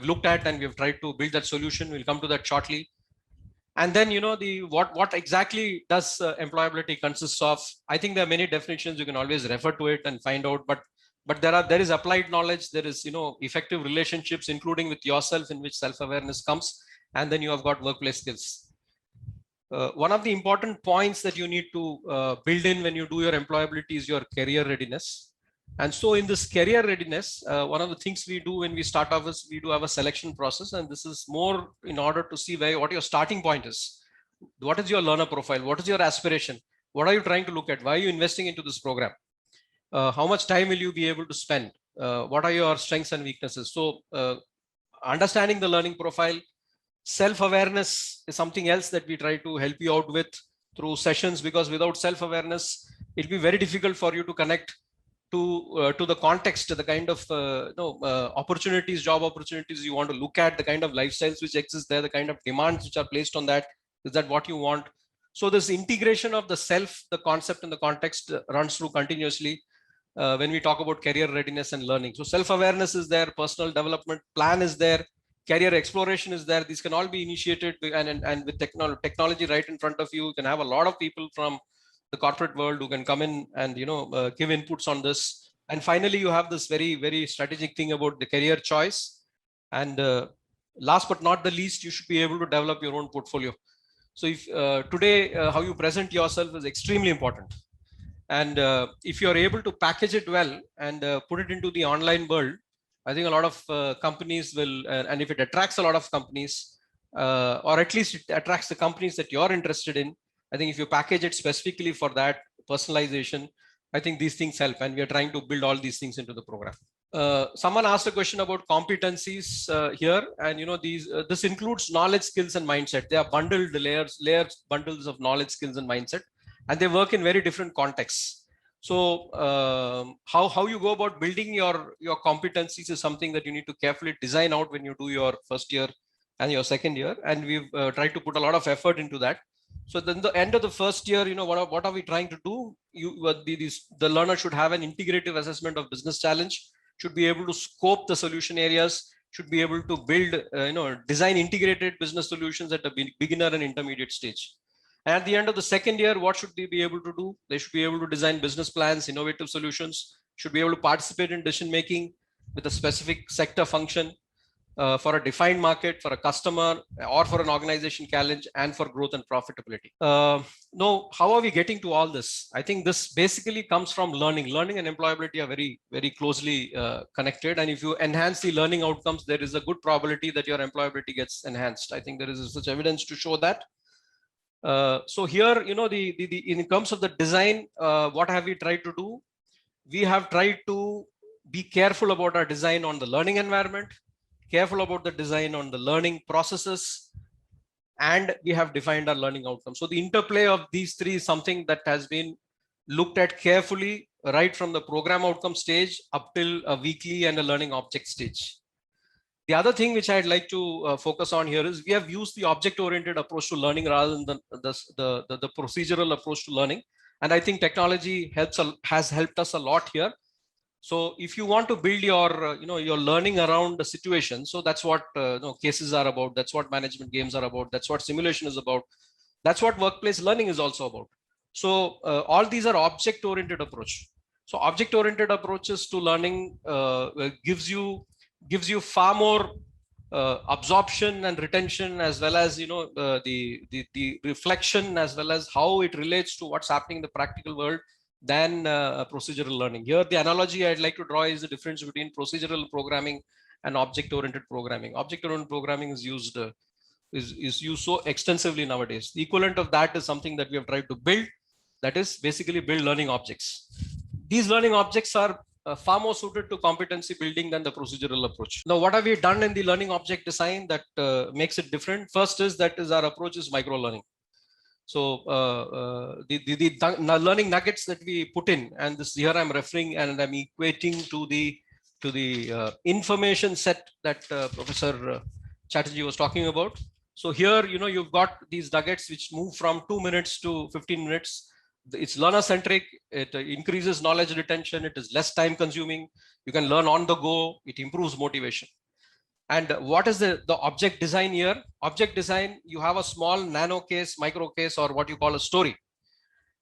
looked at, and we have tried to build that solution. We'll come to that shortly. And then what exactly does employability consists of? I think there are many definitions. You can always refer to it and find out. But there is applied knowledge. There is effective relationships, including with yourself, in which self-awareness comes. And then you have got workplace skills. One of the important points that you need to build in when you do your employability is your career readiness. And so in this career readiness, one of the things we do when we start off is we do have a selection process. And this is more in order to see what your starting point is. What is your learner profile? What is your aspiration? What are you trying to look at? Why are you investing into this program? How much time will you be able to spend? What are your strengths and weaknesses? So understanding the learning profile, self-awareness is something else that we try to help you out with through sessions, because without self-awareness, it'll be very difficult for you to connect to the context, to the kind of opportunities, job opportunities you want to look at, the kind of lifestyles which exist there, the kind of demands which are placed on that. Is that what you want? So this integration of the self, the concept, and the context runs through continuously when we talk about career readiness and learning. So self-awareness is there, personal development plan is there, career exploration is there. These can all be initiated, and with technology right in front of you, you can have a lot of people from the corporate world who can come in and give inputs on this. And finally, you have this very, very strategic thing about the career choice. And last but not the least, you should be able to develop your own portfolio. So if today how you present yourself is extremely important. And if you're able to package it well and put it into the online world, I think a lot of companies will, and if it attracts a lot of companies, or at least it attracts the companies that you're interested in, I think if you package it specifically for that personalization, I think these things help. And we are trying to build all these things into the program. Someone asked a question about competencies here, and this includes knowledge, skills, and mindset. They are bundled layers, bundles of knowledge, skills, and mindset, and they work in very different contexts. So how you go about building your competencies is something that you need to carefully design out when you do your first year and your second year, and we've tried to put a lot of effort into that. So then the end of the first year, what are we trying to do? The learner should have an integrative assessment of business challenge, should be able to scope the solution areas, should be able to build, design integrated business solutions at a beginner and intermediate stage. And at the end of the second year, what should they be able to do? They should be able to design business plans, innovative solutions, should be able to participate in decision making with a specific sector function, for a defined market, for a customer, or for an organization challenge, and for growth and profitability. Now, how are we getting to all this? I think this basically comes from learning. Learning and employability are very, very closely connected. And if you enhance the learning outcomes, there is a good probability that your employability gets enhanced. I think there is such evidence to show that. So here, in terms of the design, what have we tried to do? We have tried to be careful about our design on the learning environment, careful about the design on the learning processes, and we have defined our learning outcomes. So the interplay of these three is something that has been looked at carefully right from the program outcome stage up till a weekly and a learning object stage. The other thing which I'd like to focus on here is we have used the object-oriented approach to learning rather than the procedural approach to learning. And I think technology has helped us a lot here. So if you want to build your, your learning around the situation, so that's what cases are about. That's what management games are about. That's what simulation is about. That's what workplace learning is also about. So all these are object-oriented approach. So object-oriented approaches to learning gives you far more absorption and retention, as well as the reflection, as well as how it relates to what's happening in the practical world than procedural learning. Here, the analogy I'd like to draw is the difference between procedural programming and object-oriented programming. Object-oriented programming is used so extensively nowadays. The equivalent of that is something that we have tried to build, that is basically build learning objects. These learning objects are far more suited to competency building than the procedural approach. Now, what have we done in the learning object design that makes it different? First is our approach is micro-learning. So the learning nuggets that we put in, and this here I'm referring and I'm equating to the information set that Professor Chatterjee was talking about. So here, you've got these nuggets which move from 2 minutes to 15 minutes. It's learner centric. It increases knowledge retention. It is less time consuming. You can learn on the go. It improves motivation. And what is the object design here? Object design, you have a small nano case, micro case, or what you call a story.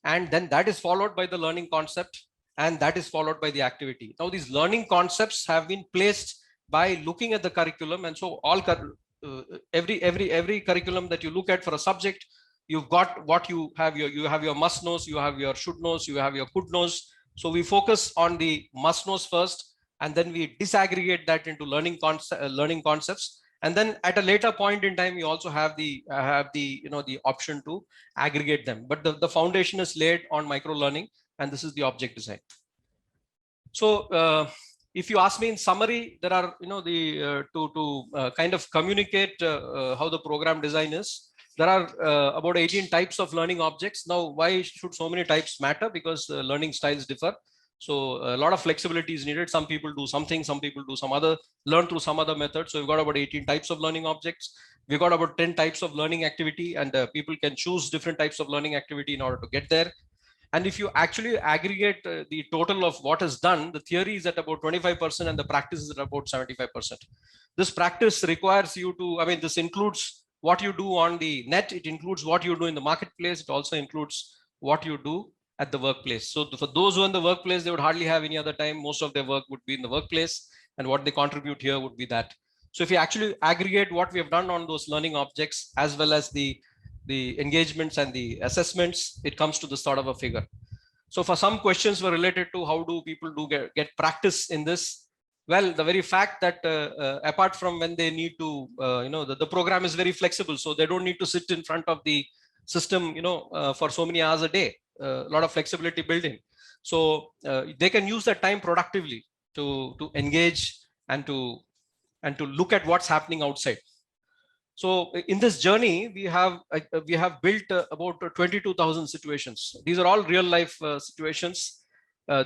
And then that is followed by the learning concept, and that is followed by the activity. Now, these learning concepts have been placed by looking at the curriculum. And so every curriculum that you look at for a subject, you've got what you have your must knows, you have your should knows, you have your could knows. So we focus on the must knows first, and then we disaggregate that into learning concepts. And then at a later point in time, you also have the option to aggregate them. But the foundation is laid on micro learning, and this is the object design. So if you ask me in summary, there are to kind of communicate how the program design is. There are about 18 types of learning objects. Now, why should so many types matter? Because learning styles differ. So a lot of flexibility is needed. Some people do something, some people do some other, learn through some other method. So we've got about 18 types of learning objects. We've got about 10 types of learning activity, and people can choose different types of learning activity in order to get there. And if you actually aggregate the total of what is done, the theory is at about 25% and the practice is at about 75%. This practice requires you to, this includes what you do on the net. It includes what you do in the marketplace. It also includes what you do at the workplace. So for those who are in the workplace, they would hardly have any other time. Most of their work would be in the workplace, and what they contribute here would be that. So if you actually aggregate what we have done on those learning objects, as well as the engagements and the assessments, it comes to this sort of a figure. So for some questions were related to how do people get practice in this? Well, the very fact that apart from when they need to, the program is very flexible. So they don't need to sit in front of the system, for so many hours a day. A lot of flexibility built in. So they can use that time productively to engage and to look at what's happening outside. So in this journey, we have built about 22,000 situations. These are all real life situations.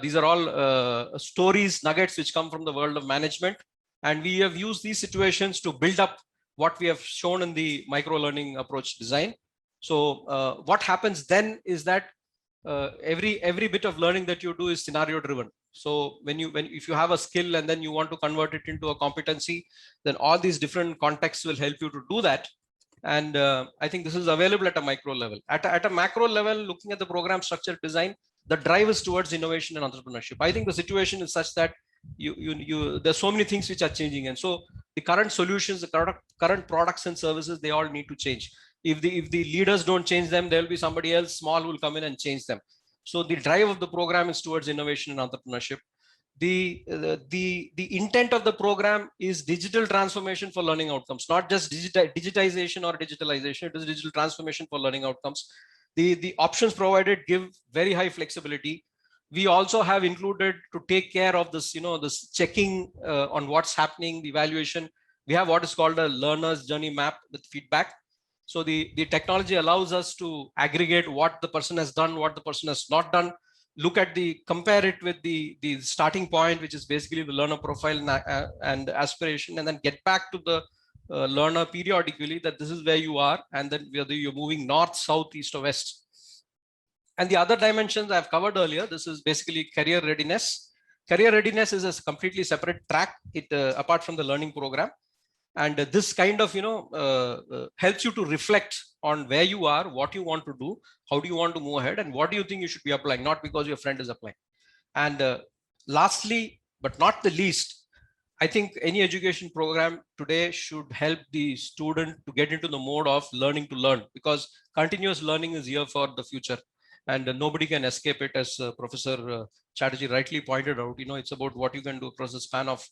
These are all stories, nuggets which come from the world of management. And we have used these situations to build up what we have shown in the micro learning approach design. So what happens then is that every bit of learning that you do is scenario driven. So if you have a skill and then you want to convert it into a competency, then all these different contexts will help you to do that. And I think this is available at a micro level. At a macro level, looking at the program structure design, the drive is towards innovation and entrepreneurship. I think the situation is such that there's so many things which are changing. And so the current solutions, the current products and services, they all need to change. If the leaders don't change them, there'll be somebody else small who will come in and change them. So the drive of the program is towards innovation and entrepreneurship. The intent of the program is digital transformation for learning outcomes, not just digitization or digitalization. It is digital transformation for learning outcomes. The options provided give very high flexibility. We also have included, to take care of this, this checking on what's happening, the evaluation. We have what is called a learner's journey map with feedback. So the technology allows us to aggregate what the person has done, what the person has not done, compare it with the starting point, which is basically the learner profile and aspiration, and then get back to the learner periodically that this is where you are, and then whether you're moving north, south, east, or west. And the other dimensions I've covered earlier. This is basically career readiness. Career readiness is a completely separate track, apart from the learning program. And this kind of, helps you to reflect on where you are, what you want to do, how do you want to move ahead, and what do you think you should be applying, not because your friend is applying. And lastly, but not the least, I think any education program today should help the student to get into the mode of learning to learn, because continuous learning is here for the future, and nobody can escape it. As Professor Chatterjee rightly pointed out, it's about what you can do across the span of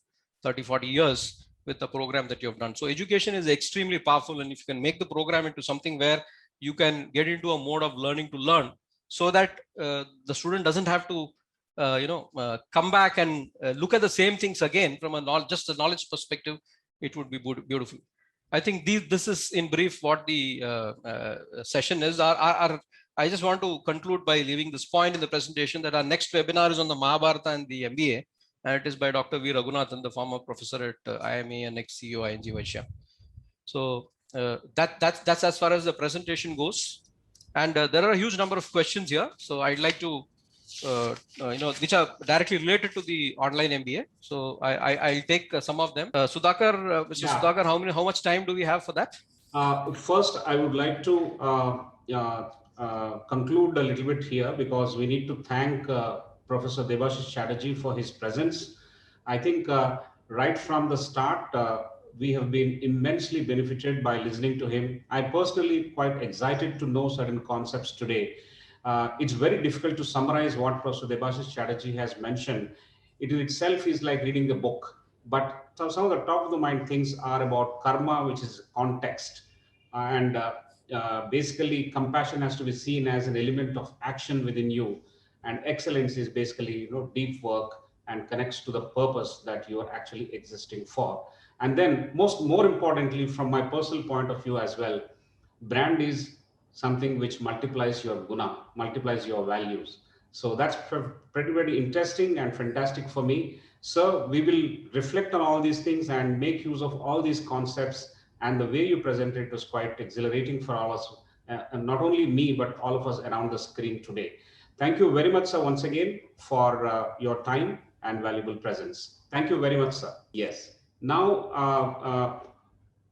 30-40 years with the program that you have done. So education is extremely powerful, and if you can make the program into something where you can get into a mode of learning to learn, so that the student doesn't have to come back and look at the same things again from just a knowledge perspective, it would be beautiful. I think this is in brief what the session is. I just want to conclude by leaving this point in the presentation, that our next webinar is on the Mahabharata and the MBA. And it is by Dr. V. Raghunathan, the former professor at IIM and ex-CEO ING Vaishya. So that's as far as the presentation goes. And there are a huge number of questions here. So I'd like to, which are directly related to the online MBA. So I'll take some of them. Sudhakar, Mr. Yeah. Sudhakar, how much time do we have for that? First, I would like to conclude a little bit here, because we need to thank Professor Debashis Chatterjee for his presence. I think right from the start, we have been immensely benefited by listening to him. I'm personally quite excited to know certain concepts today. It's very difficult to summarize what Professor Debashis Chatterjee has mentioned. It in itself is like reading the book. But some of the top of the mind things are about karma, which is context. And basically, compassion has to be seen as an element of action within you. And excellence is basically, deep work and connects to the purpose that you are actually existing for. And then more importantly, from my personal point of view as well, brand is something which multiplies your guna, multiplies your values. So that's pretty very interesting and fantastic for me. So we will reflect on all these things and make use of all these concepts. And the way you presented it was quite exhilarating for all of us, and not only me, but all of us around the screen today. Thank you very much, sir, once again for your time and valuable presence. Thank you very much, sir. Yes. Now,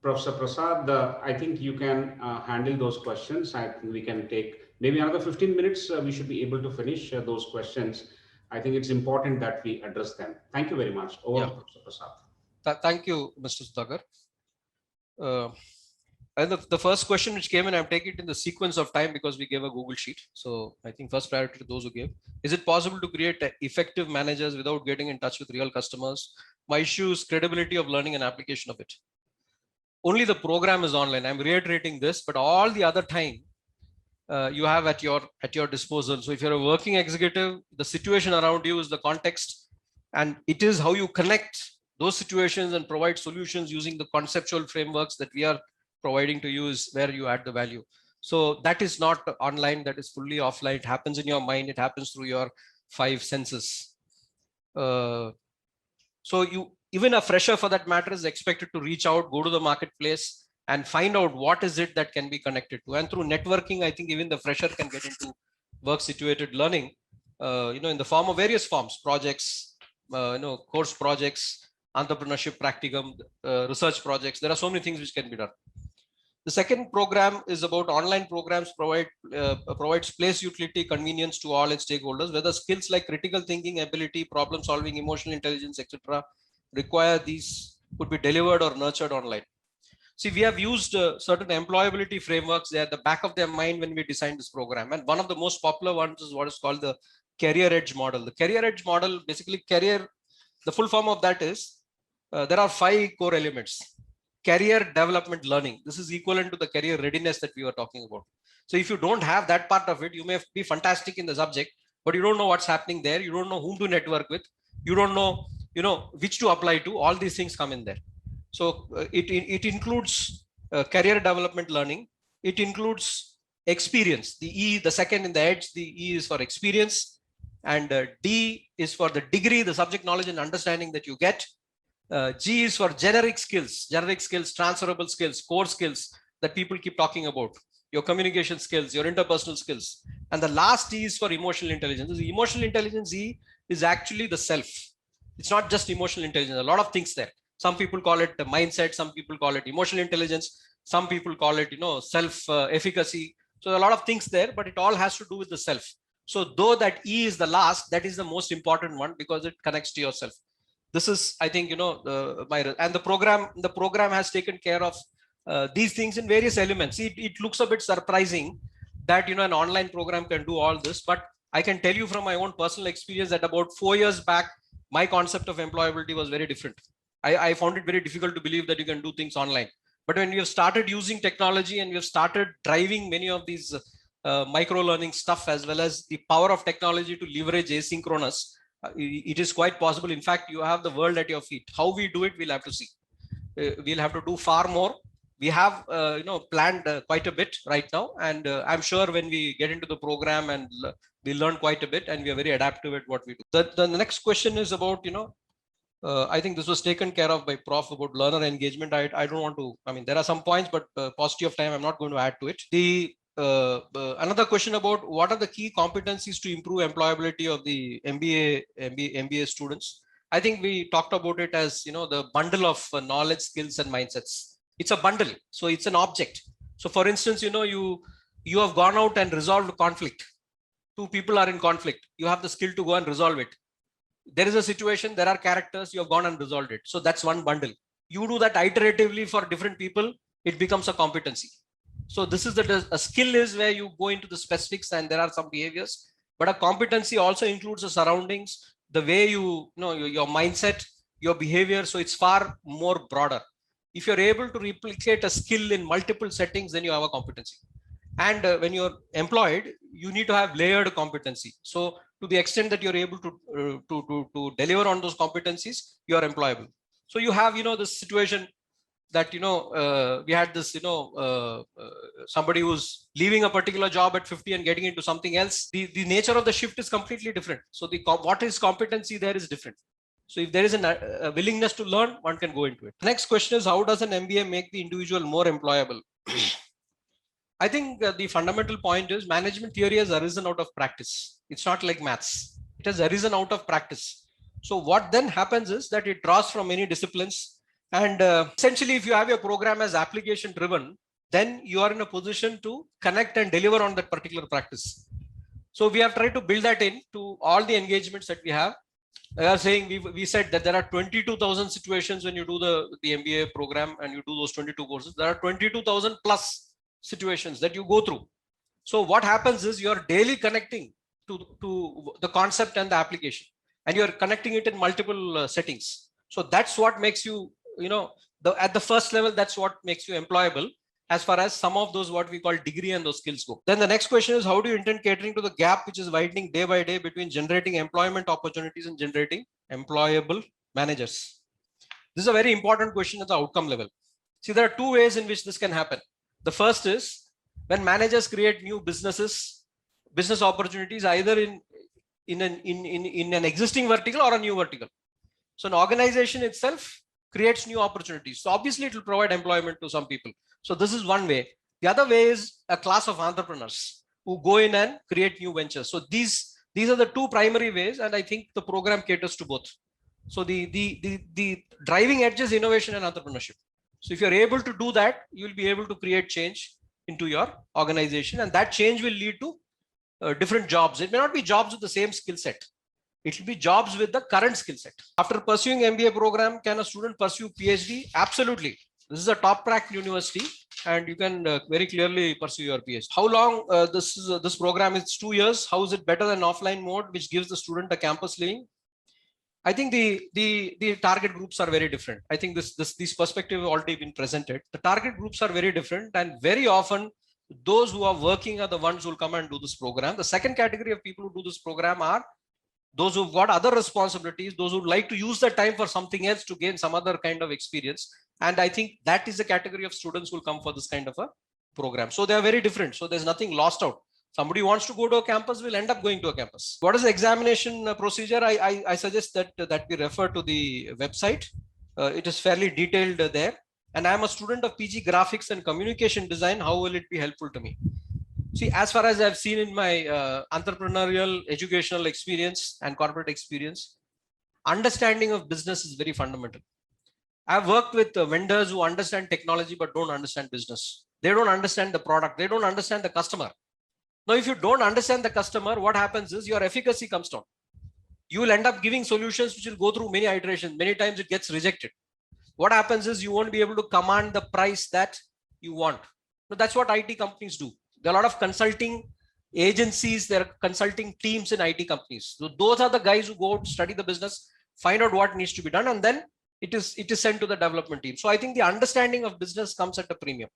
Professor Prasad, I think you can handle those questions. I think we can take maybe another 15 minutes. We should be able to finish those questions. I think it's important that we address them. Thank you very much. Over to Professor Prasad. Thank you, Mr. Sudhakar. And the first question which came in, I've taken it in the sequence of time because we gave a Google sheet. So I think first priority to those who gave. Is it possible to create effective managers without getting in touch with real customers? My issue is credibility of learning and application of it. Only the program is online. I'm reiterating this, but all the other time you have at your disposal. So if you're a working executive, the situation around you is the context, and it is how you connect those situations and provide solutions using the conceptual frameworks that we are providing to you is where you add the value. So that is not online, that is fully offline. It happens in your mind, it happens through your 5 senses. So even a fresher for that matter is expected to reach out, go to the marketplace and find out what is it that can be connected to. And through networking, I think even the fresher can get into work situated learning, in the form of various forms, projects, course projects, entrepreneurship practicum, research projects. There are so many things which can be done. The second program is about online programs provides place utility, convenience to all its stakeholders, whether skills like critical thinking ability, problem solving, emotional intelligence, etc. require these could be delivered or nurtured online. See, we have used certain employability frameworks. They are at the back of their mind when we designed this program. And one of the most popular ones is what is called the career edge model. The career edge model, basically the full form of that is, there are 5 core elements. Career development learning. This is equivalent to the career readiness that we were talking about. So if you don't have that part of it, you may be fantastic in the subject, but you don't know what's happening there. You don't know whom to network with. You don't know, which to apply to. All these things come in there. So it includes career development learning. It includes experience. The E, the second in the edge, the E is for experience, and D is for the degree, the subject knowledge and understanding that you get. G is for generic skills, transferable skills, core skills that people keep talking about, your communication skills, your interpersonal skills. And the last E is for emotional intelligence. The emotional intelligence E is actually the self. It's not just emotional intelligence, a lot of things there. Some people call it the mindset, some people call it emotional intelligence, some people call it, self-efficacy. So a lot of things there, but it all has to do with the self. So though that E is the last, that is the most important one because it connects to yourself. This is, I think, the program has taken care of these things in various elements. It looks a bit surprising that, an online program can do all this, but I can tell you from my own personal experience that about 4 years back, my concept of employability was very different. I found it very difficult to believe that you can do things online. But when we have started using technology and we have started driving many of these micro learning stuff, as well as the power of technology to leverage asynchronous, it is quite possible. In fact, you have the world at your feet. How we do it, we'll have to see. We'll have to do far more. We have, planned quite a bit right now. And I'm sure when we get into the program and we learn quite a bit and we are very adaptive at what we do. The next question is about, I think this was taken care of by Prof about learner engagement. I don't want to, there are some points, but paucity of time, I'm not going to add to it. Another question about what are the key competencies to improve employability of the MBA students. I think we talked about it as, the bundle of knowledge, skills, and mindsets. It's a bundle. So it's an object. So for instance, you have gone out and resolved conflict. 2 people are in conflict. You have the skill to go and resolve it. There is a situation, there are characters, you have gone and resolved it. So that's one bundle. You do that iteratively for different people, it becomes a competency. So this is a skill is where you go into the specifics and there are some behaviors, but a competency also includes the surroundings, the way your mindset, your behavior. So it's far more broader. If you're able to replicate a skill in multiple settings, then you have a competency. And when you're employed, you need to have layered competency. So to the extent that you're able to deliver on those competencies, you are employable. So you have, this situation that, we had this, somebody who's leaving a particular job at 50 and getting into something else. The nature of the shift is completely different. So what is competency there is different. So if there is a willingness to learn, one can go into it. The next question is, how does an MBA make the individual more employable? I think the fundamental point is management theory has arisen out of practice. It's not like maths. It has arisen out of practice. So what then happens is that it draws from many disciplines. And essentially, if you have your program as application driven, then you are in a position to connect and deliver on that particular practice. So we have tried to build that into all the engagements that we have. I was saying, we said that there are 22,000 situations when you do the MBA program and you do those 22 courses. There are 22,000 plus situations that you go through. So what happens is you're daily connecting to the concept and the application, and you're connecting it in multiple settings. So that's what makes you, at the first level, that's what makes you employable as far as some of those what we call degree and those skills go. Then the next question is, how do you intend catering to the gap which is widening day by day between generating employment opportunities and generating employable managers? This is a very important question at the outcome level. See, there are 2 ways in which this can happen. The first is when managers create new business opportunities, either in an existing vertical or a new vertical. So an organization itself creates new opportunities. So obviously it will provide employment to some people. So this is one way. The other way is a class of entrepreneurs who go in and create new ventures. So these are the 2 primary ways, and I think the program caters to both. So the driving edge is innovation and entrepreneurship. So if you're able to do that, you'll be able to create change into your organization, and that change will lead to different jobs. It may not be jobs with the same skill set. It will be jobs with the current skill set. After pursuing MBA program, can a student pursue PhD? Absolutely. This is a top ranked university, and you can very clearly pursue your PhD. How long this program is? 2 years. How is it better than offline mode, which gives the student a campus living? I think the target groups are very different. I think these perspectives have already been presented. The target groups are very different, and very often those who are working are the ones who will come and do this program. The second category of people who do this program are those who've got other responsibilities, those who like to use the time for something else to gain some other kind of experience. And I think that is the category of students who will come for this kind of a program. So they are very different. So there's nothing lost out. Somebody who wants to go to a campus will end up going to a campus. What is the examination procedure? I suggest that we refer to the website. It is fairly detailed there. And I'm a student of PG Graphics and Communication Design. How will it be helpful to me? See, as far as I've seen in my entrepreneurial, educational experience and corporate experience, understanding of business is very fundamental. I've worked with vendors who understand technology but don't understand business. They don't understand the product. They don't understand the customer. Now, if you don't understand the customer, what happens is your efficacy comes down. You will end up giving solutions which will go through many iterations. Many times it gets rejected. What happens is you won't be able to command the price that you want. So that's what IT companies do. There are a lot of consulting agencies, there are consulting teams in IT companies. So those are the guys who go to study the business, find out what needs to be done, and then it is sent to the development team. So I think the understanding of business comes at a premium.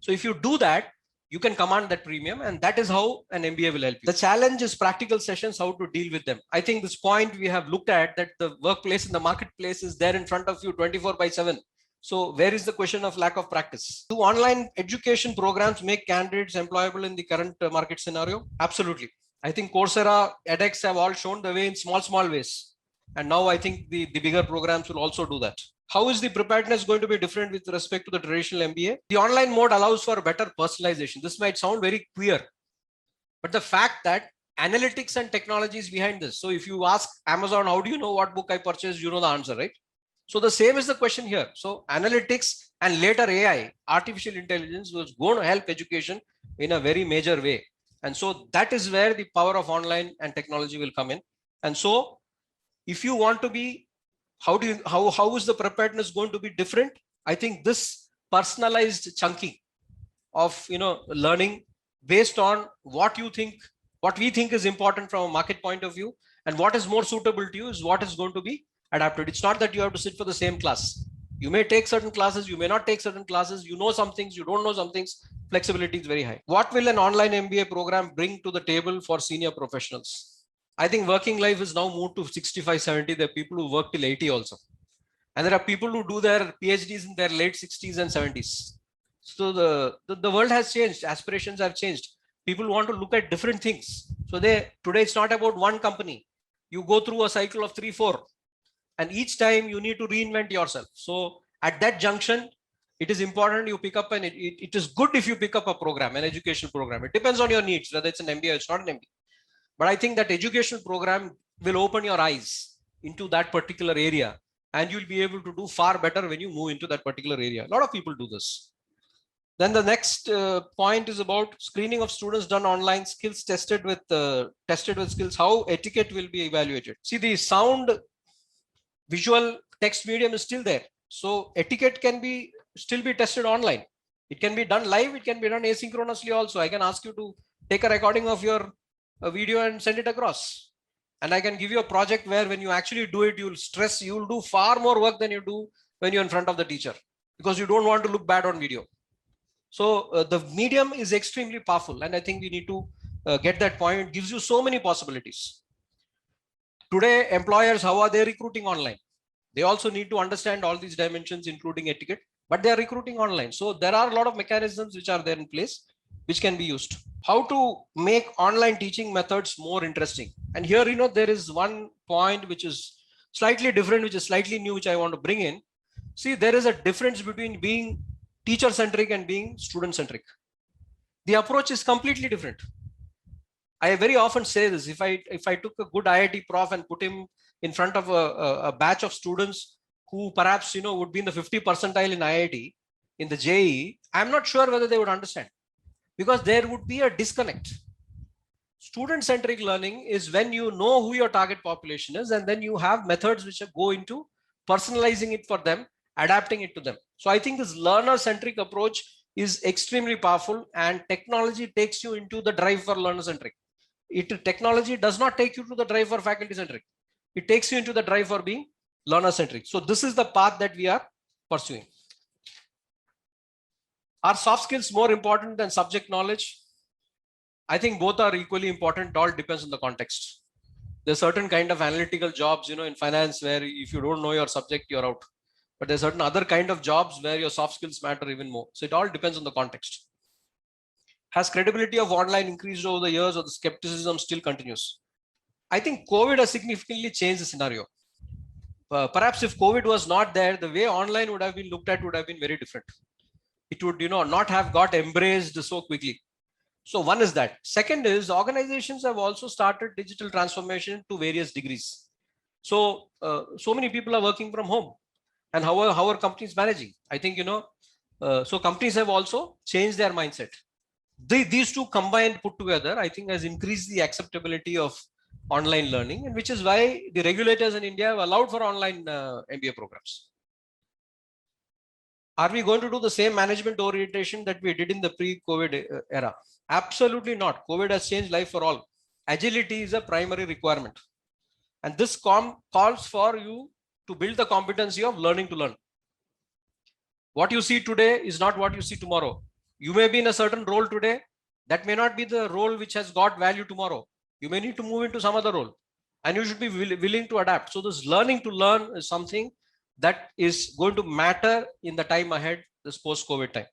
So if you do that, you can command that premium, and that is how an MBA will help you. The challenge is practical sessions, how to deal with them. I think this point we have looked at, that the workplace and the marketplace is there in front of you 24/7. So where is the question of lack of practice? Do online education programs make candidates employable in the current market scenario? Absolutely. I think Coursera, edX have all shown the way in small ways. And now I think the bigger programs will also do that. How is the preparedness going to be different with respect to the traditional MBA? The online mode allows for better personalization. This might sound very queer, but the fact that analytics and technology is behind this. So if you ask Amazon, how do you know what book I purchased? You know the answer, right? So the same is the question here. So analytics and later AI, artificial intelligence, was going to help education in a very major way. And so that is where the power of online and technology will come in. And so if you want to be, how is the preparedness going to be different? I think this personalized chunking of learning based on what we think is important from a market point of view, and what is more suitable to you is what is going to be adapted. It's not that you have to sit for the same class. You may take certain classes, you may not take certain classes, you know some things, you don't know some things. Flexibility is very high. What will an online MBA program bring to the table for senior professionals? I think working life is now moved to 65, 70. There are people who work till 80 also. And there are people who do their PhDs in their late 60s and 70s. So the world has changed. Aspirations have changed. People want to look at different things. So today it's not about one company. You go through a cycle of 3, 4. And each time you need to reinvent yourself. So at that junction, it is important you pick up it is good if you pick up a program, an educational program. It depends on your needs, whether it's an MBA or it's not an MBA. But I think that educational program will open your eyes into that particular area, and you'll be able to do far better when you move into that particular area. A lot of people do this. Then the next point is about screening of students done online, skills tested with skills, how etiquette will be evaluated. See, the sound, visual, text medium is still there. So etiquette can still be tested online. It can be done live. It can be done asynchronously also. I can ask you to take a recording of your video and send it across. And I can give you a project where when you actually do it, you'll do far more work than you do when you're in front of the teacher, because you don't want to look bad on video. So the medium is extremely powerful. And I think we need to get that point. It gives you so many possibilities. Today, employers, how are they recruiting online? They also need to understand all these dimensions, including etiquette, but they are recruiting online. So there are a lot of mechanisms which are there in place, which can be used. How to make online teaching methods more interesting. And here, there is one point which is slightly different, which is slightly new, which I want to bring in. See, there is a difference between being teacher-centric and being student-centric. The approach is completely different. I very often say this, if I took a good IIT prof and put him in front of a batch of students who perhaps would be in the 50 percentile in IIT, in the JEE, I'm not sure whether they would understand, because there would be a disconnect. Student-centric learning is when you know who your target population is, and then you have methods which go into personalizing it for them, adapting it to them. So I think this learner-centric approach is extremely powerful, and technology takes you into the drive for learner-centric. Technology does not take you to the drive for faculty-centric. It takes you into the drive for being learner-centric. So this is the path that we are pursuing. Are soft skills more important than subject knowledge? I think both are equally important. It all depends on the context. There's certain kind of analytical jobs, in finance, where if you don't know your subject, you're out. But there's certain other kind of jobs where your soft skills matter even more. So it all depends on the context. Has credibility of online increased over the years, or the skepticism still continues? I think COVID has significantly changed the scenario. Perhaps if COVID was not there, the way online would have been looked at would have been very different. It would, not have got embraced so quickly. So one is that. Second is organizations have also started digital transformation to various degrees. So, so many people are working from home, and how are companies managing? I think, so companies have also changed their mindset. These two combined, put together, I think has increased the acceptability of online learning, and which is why the regulators in India have allowed for online MBA programs. Are we going to do the same management orientation that we did in the pre-COVID era? Absolutely not. COVID has changed life for all. Agility is a primary requirement. And this calls for you to build the competency of learning to learn. What you see today is not what you see tomorrow. You may be in a certain role today. That may not be the role which has got value tomorrow. You may need to move into some other role. And you should be willing to adapt. So this learning to learn is something that is going to matter in the time ahead, this post-COVID time.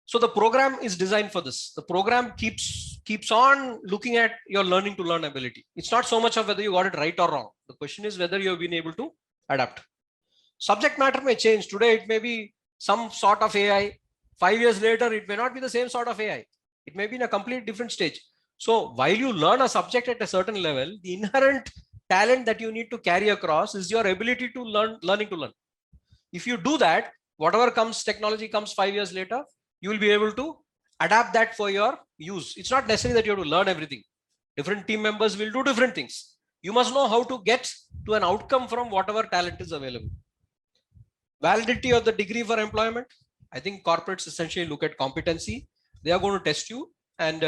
So the program is designed for this. The program keeps on looking at your learning to learn ability. It's not so much of whether you got it right or wrong. The question is whether you have been able to adapt. Subject matter may change. Today, it may be some sort of AI. 5 years later, it may not be the same sort of AI. It may be in a completely different stage. So while you learn a subject at a certain level, the inherent talent that you need to carry across is your ability to learning to learn. If you do that, whatever technology comes 5 years later, you will be able to adapt that for your use. It's not necessary that you have to learn everything. Different team members will do different things. You must know how to get to an outcome from whatever talent is available. Validity of the degree for employment. I think corporates essentially look at competency. They are going to test you, and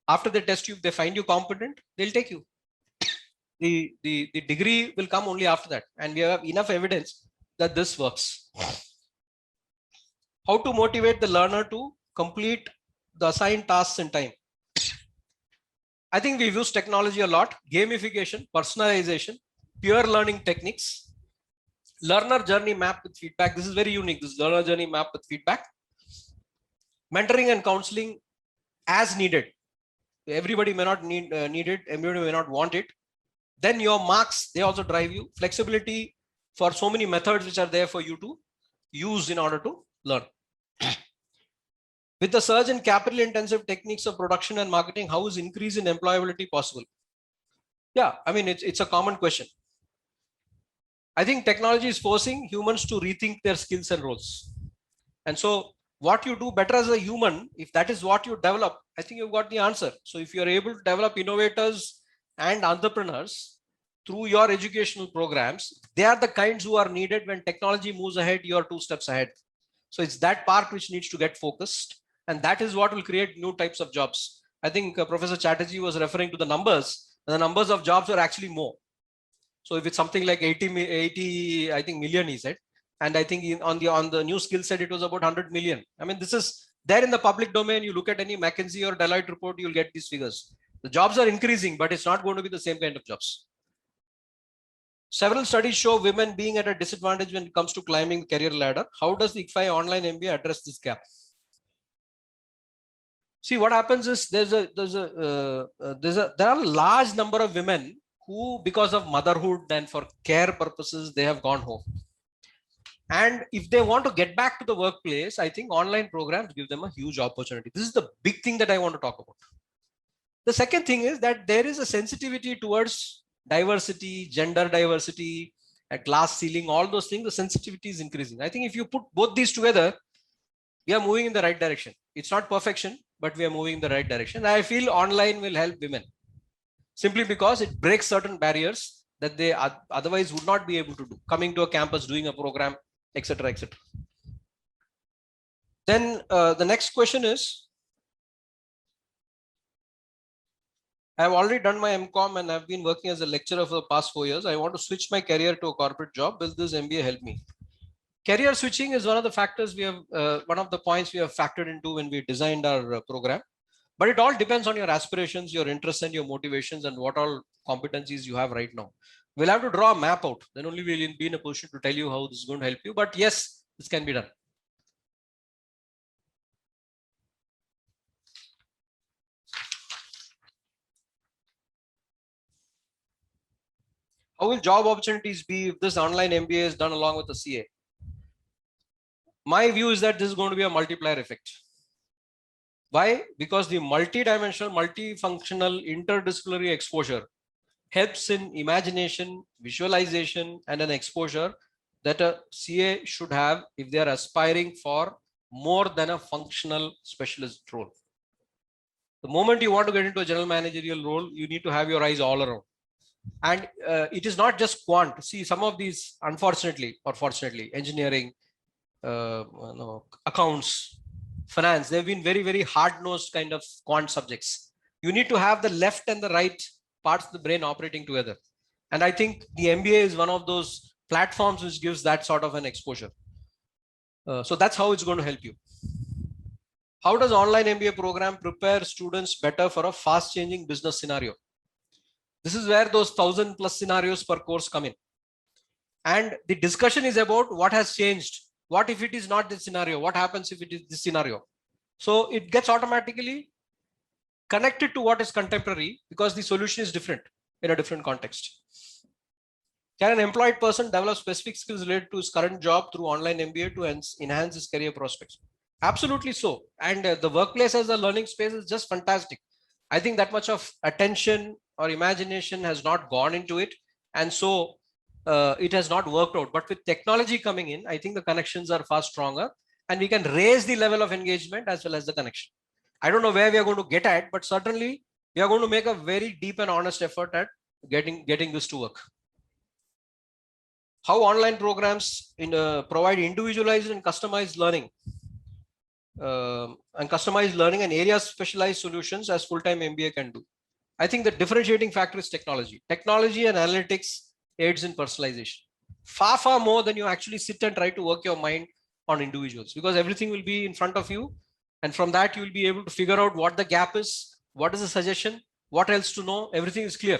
after they test you, if they find you competent, they'll take you. The degree will come only after that, and we have enough evidence that this works. How to motivate the learner to complete the assigned tasks in time? I think we've used technology a lot. Gamification, personalization, peer learning techniques, learner journey map with feedback. This is very unique. This learner journey map with feedback. Mentoring and counseling as needed. Everybody may not need it. Everybody may not want it. Then your marks, they also drive you. Flexibility for so many methods which are there for you to use in order to learn. With the surge in capital intensive techniques of production and marketing, how is increase in employability possible? Yeah, I mean, it's a common question. I think technology is forcing humans to rethink their skills and roles. And so what you do better as a human, if that is what you develop, I think you've got the answer. So if you're able to develop innovators and entrepreneurs through your educational programs, they are the kinds who are needed when technology moves ahead, you're 2 steps ahead. So it's that part which needs to get focused. And that is what will create new types of jobs. I think Professor Chatterjee was referring to the numbers. And the numbers of jobs are actually more. So if it's something like 80 I think million, he said. And I think on the new skill set, it was about 100 million. I mean, this is there in the public domain. You look at any McKinsey or Deloitte report, you'll get these figures. The jobs are increasing, but it's not going to be the same kind of jobs. Several studies show women being at a disadvantage when it comes to climbing the career ladder. How does the ICFAI online MBA address this gap? See, what happens is there are a large number of women who, because of motherhood and for care purposes, they have gone home. And if they want to get back to the workplace, I think online programs give them a huge opportunity. This is the big thing that I want to talk about. The second thing is that there is a sensitivity towards diversity, gender diversity, a glass ceiling, all those things, the sensitivity is increasing. I think if you put both these together, we are moving in the right direction. It's not perfection, but we are moving in the right direction. I feel online will help women simply because it breaks certain barriers that they otherwise would not be able to do. Coming to a campus, doing a program, etc., etc. Then the next question is, I have already done my MCOM and I've been working as a lecturer for the past 4 years. I want to switch my career to a corporate job. Will this MBA help me? Career switching is one of the factors we have, one of the points we have factored into when we designed our program. But it all depends on your aspirations, your interests, and your motivations, and what all competencies you have right now. We'll have to draw a map out. Then only we'll be in a position to tell you how this is going to help you. But yes, this can be done. How will job opportunities be if this online MBA is done along with the CA? My view is that this is going to be a multiplier effect. Why? Because the multi-dimensional, multifunctional, interdisciplinary exposure helps in imagination, visualization, and an exposure that a CA should have if they are aspiring for more than a functional specialist role. The moment you want to get into a general managerial role, you need to have your eyes all around. And it is not just quant. See, some of these, unfortunately or fortunately, engineering, accounts, finance, they've been very, very hard-nosed kind of quant subjects. You need to have the left and the right parts of the brain operating together. And I think the MBA is one of those platforms which gives that sort of an exposure. So that's how it's going to help you. How does online MBA program prepare students better for a fast-changing business scenario? This is where those 1,000+ scenarios per course come in. And the discussion is about what has changed. What if it is not this scenario? What happens if it is this scenario? So it gets automatically connected to what is contemporary because the solution is different in a different context. Can an employed person develop specific skills related to his current job through online MBA to enhance his career prospects? Absolutely so. And the workplace as a learning space is just fantastic. I think that much of attention or imagination has not gone into it. And so it has not worked out. But with technology coming in, I think the connections are far stronger and we can raise the level of engagement as well as the connection. I don't know where we are going to get at, but certainly we are going to make a very deep and honest effort at getting this to work. How online programs provide individualized and customized learning and area specialized solutions as full-time MBA can do. I think the differentiating factor is technology. Technology and analytics aids in personalization far, far more than you actually sit and try to work your mind on individuals, because everything will be in front of you. And from that, you will be able to figure out what the gap is, what is the suggestion, what else to know, everything is clear.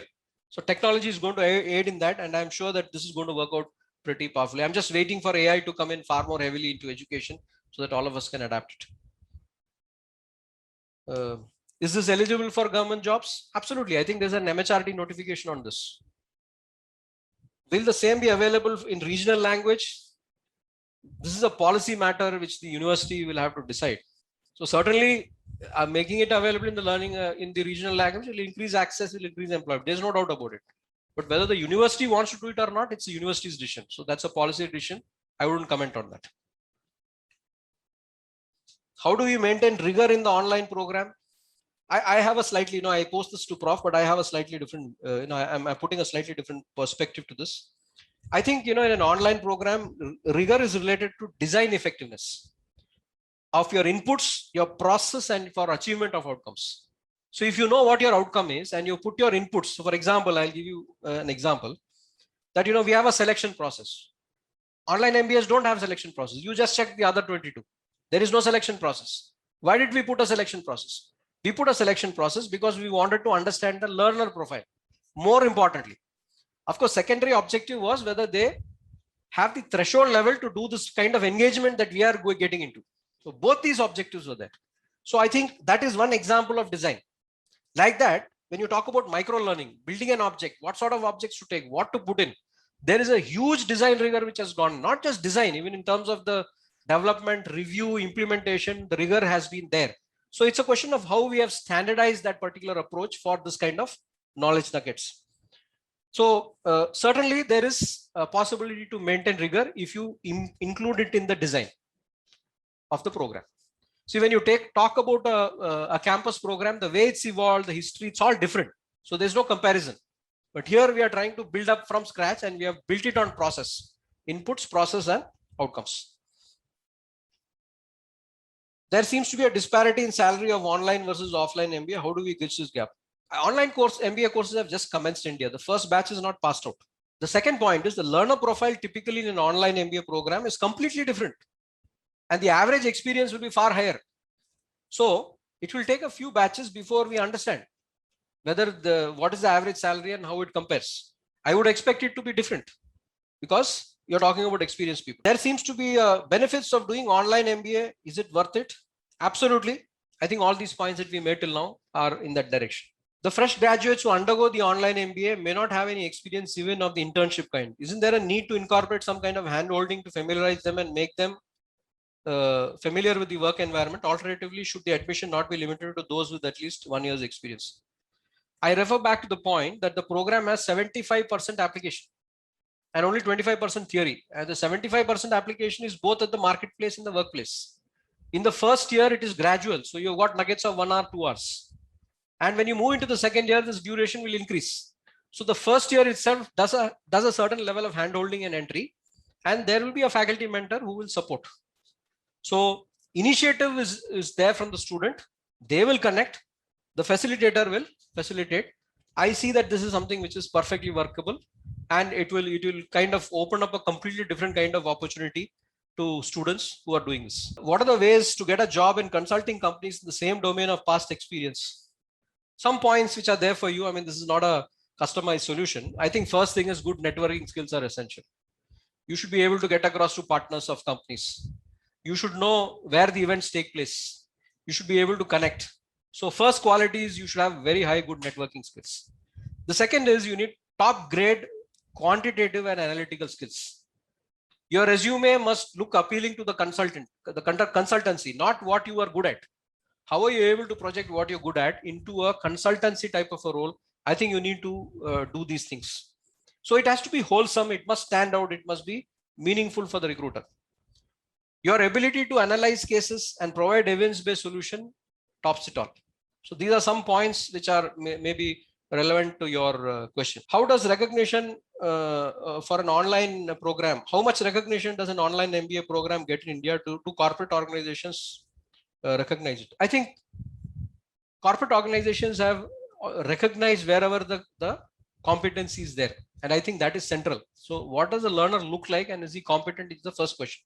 So technology is going to aid in that. And I'm sure that this is going to work out pretty powerfully. I'm just waiting for AI to come in far more heavily into education so that all of us can adapt it. Is this eligible for government jobs? Absolutely. I think there's an MHRD notification on this. Will the same be available in regional language? This is a policy matter which the university will have to decide. So certainly making it available in the learning in the regional language will increase access, will increase employment. There's no doubt about it. But whether the university wants to do it or not, it's the university's decision. So that's a policy decision. I wouldn't comment on that. How do we maintain rigor in the online program? I have a slightly, I post this to Prof, but I have a slightly different, I'm putting a slightly different perspective to this. I think, in an online program, rigor is related to design effectiveness of your inputs, your process, and for achievement of outcomes. So if you know what your outcome is and you put your inputs, so for example, I'll give you an example that, we have a selection process. Online MBAs don't have selection process. You just check the other 22. There is no selection process. Why did we put a selection process? We put a selection process because we wanted to understand the learner profile. More importantly, of course, secondary objective was whether they have the threshold level to do this kind of engagement that we are getting into. So both these objectives were there. So I think that is one example of design. Like that, when you talk about micro learning, building an object, what sort of objects to take, what to put in, there is a huge design rigor which has gone, not just design, even in terms of the development, review, implementation, the rigor has been there. So it's a question of how we have standardized that particular approach for this kind of knowledge nuggets. So certainly there is a possibility to maintain rigor if you include it in the design of the program. See, when you talk about a campus program, the way it's evolved, the history, it's all different. So there's no comparison. But here we are trying to build up from scratch, and we have built it on process, inputs, process, and outcomes. There seems to be a disparity in salary of online versus offline MBA. How do we bridge this gap? Online MBA courses have just commenced in India. The first batch is not passed out. The second point is the learner profile typically in an online MBA program is completely different. And the average experience will be far higher. So it will take a few batches before we understand whether what is the average salary and how it compares. I would expect it to be different because you're talking about experienced people. There seems to be benefits of doing online MBA. Is it worth it? Absolutely. I think all these points that we made till now are in that direction. The fresh graduates who undergo the online MBA may not have any experience even of the internship kind. Isn't there a need to incorporate some kind of hand-holding to familiarize them and make them familiar with the work environment? Alternatively, should the admission not be limited to those with at least 1 year's experience? I refer back to the point that the program has 75% application and only 25% theory. And the 75% application is both at the marketplace and the workplace. In the first year, it is gradual. So you've got nuggets of 1 hour, 2 hours. And when you move into the second year, this duration will increase. So the first year itself does a certain level of handholding and entry. And there will be a faculty mentor who will support. So initiative is there from the student. They will connect. The facilitator will facilitate. I see that this is something which is perfectly workable, and it will kind of open up a completely different kind of opportunity to students who are doing this. What are the ways to get a job in consulting companies in the same domain of past experience? Some points which are there for you. I mean, this is not a customized solution. I think first thing is good networking skills are essential. You should be able to get across to partners of companies. You should know where the events take place. You should be able to connect. So first quality is you should have very high good networking skills. The second is you need top grade quantitative and analytical skills. Your resume must look appealing to the consultant, the consultancy, not what you are good at. How are you able to project what you're good at into a consultancy type of a role? I think you need to do these things. So it has to be wholesome. It must stand out. It must be meaningful for the recruiter. Your ability to analyze cases and provide evidence-based solution tops it all. So these are some points which are maybe relevant to your question. How does recognition for an online program? How much recognition does an online MBA program get in India to corporate organizations recognize it? I think corporate organizations have recognized wherever the competency is there. And I think that is central. So what does the learner look like and is he competent is the first question.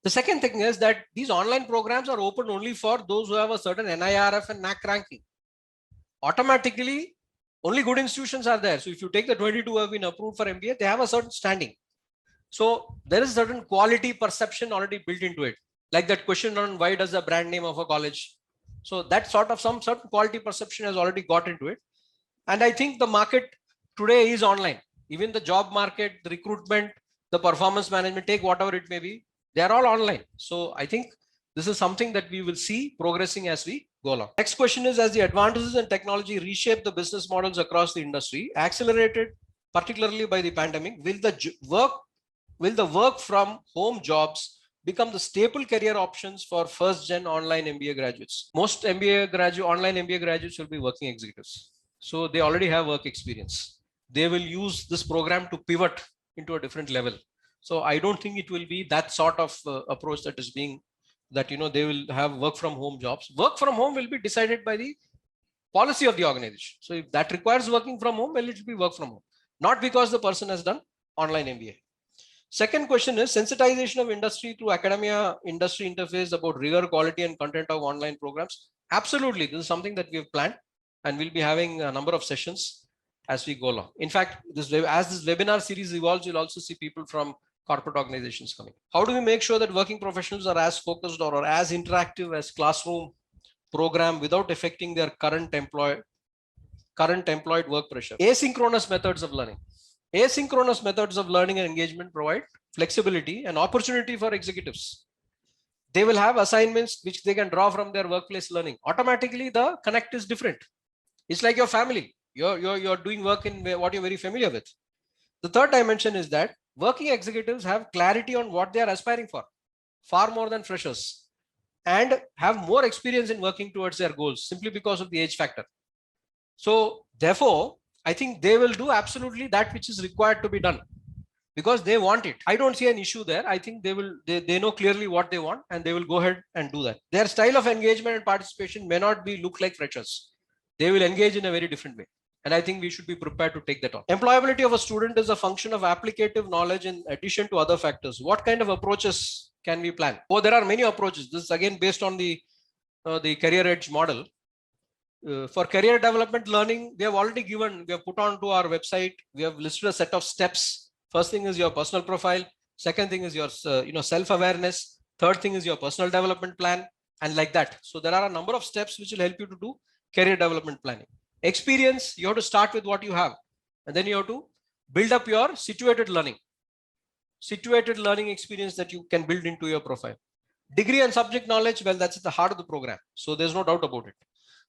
The second thing is that these online programs are open only for those who have a certain NIRF and NAC ranking. Automatically, only good institutions are there. So if you take the 22 who have been approved for MBA, they have a certain standing. So there is certain quality perception already built into it. Like that question on why does the brand name of a college? So that sort of some certain quality perception has already got into it. And I think the market today is online. Even the job market, the recruitment, the performance management, take whatever it may be, they are all online. So I think this is something that we will see progressing as we go along. Next question is, as the advances in technology reshape the business models across the industry, accelerated particularly by the pandemic, will the work from home jobs become the staple career options for first gen online MBA graduates? Most online MBA graduates will be working executives. So they already have work experience. They will use this program to pivot into a different level. So I don't think it will be that sort of approach that is being that, they will have work from home jobs. Work from home will be decided by the policy of the organization. So if that requires working from home, well, it will be work from home, not because the person has done online MBA. Second question is sensitization of industry through academia industry interface about rigor, quality, and content of online programs. Absolutely. This is something that we have planned and we'll be having a number of sessions as we go along. In fact, as this webinar series evolves, you'll also see people from corporate organizations coming. How do we make sure that working professionals are as focused or as interactive as classroom program without affecting their current employed work pressure? Asynchronous methods of learning. Asynchronous methods of learning and engagement provide flexibility and opportunity for executives. They will have assignments which they can draw from their workplace learning. Automatically, the connect is different. It's like your family. You're doing work in what you're very familiar with. The third dimension is that working executives have clarity on what they are aspiring for, far more than freshers, and have more experience in working towards their goals simply because of the age factor. So therefore, I think they will do absolutely that which is required to be done because they want it. I don't see an issue there. I think they know clearly what they want and they will go ahead and do that. Their style of engagement and participation may not be look like freshers. They will engage in a very different way. And I think we should be prepared to take that on. Employability of a student is a function of applicative knowledge in addition to other factors. What kind of approaches can we plan? Oh, there are many approaches. This is again based on the career edge model. For career development learning, we have put onto our website, we have listed a set of steps. First thing is your personal profile. Second thing is your self-awareness. Third thing is your personal development plan, and like that. So there are a number of steps which will help you to do career development planning. Experience, you have to start with what you have, and then you have to build up your situated learning experience that you can build into your profile. Degree and subject knowledge, well, that's at the heart of the program. So there's no doubt about it.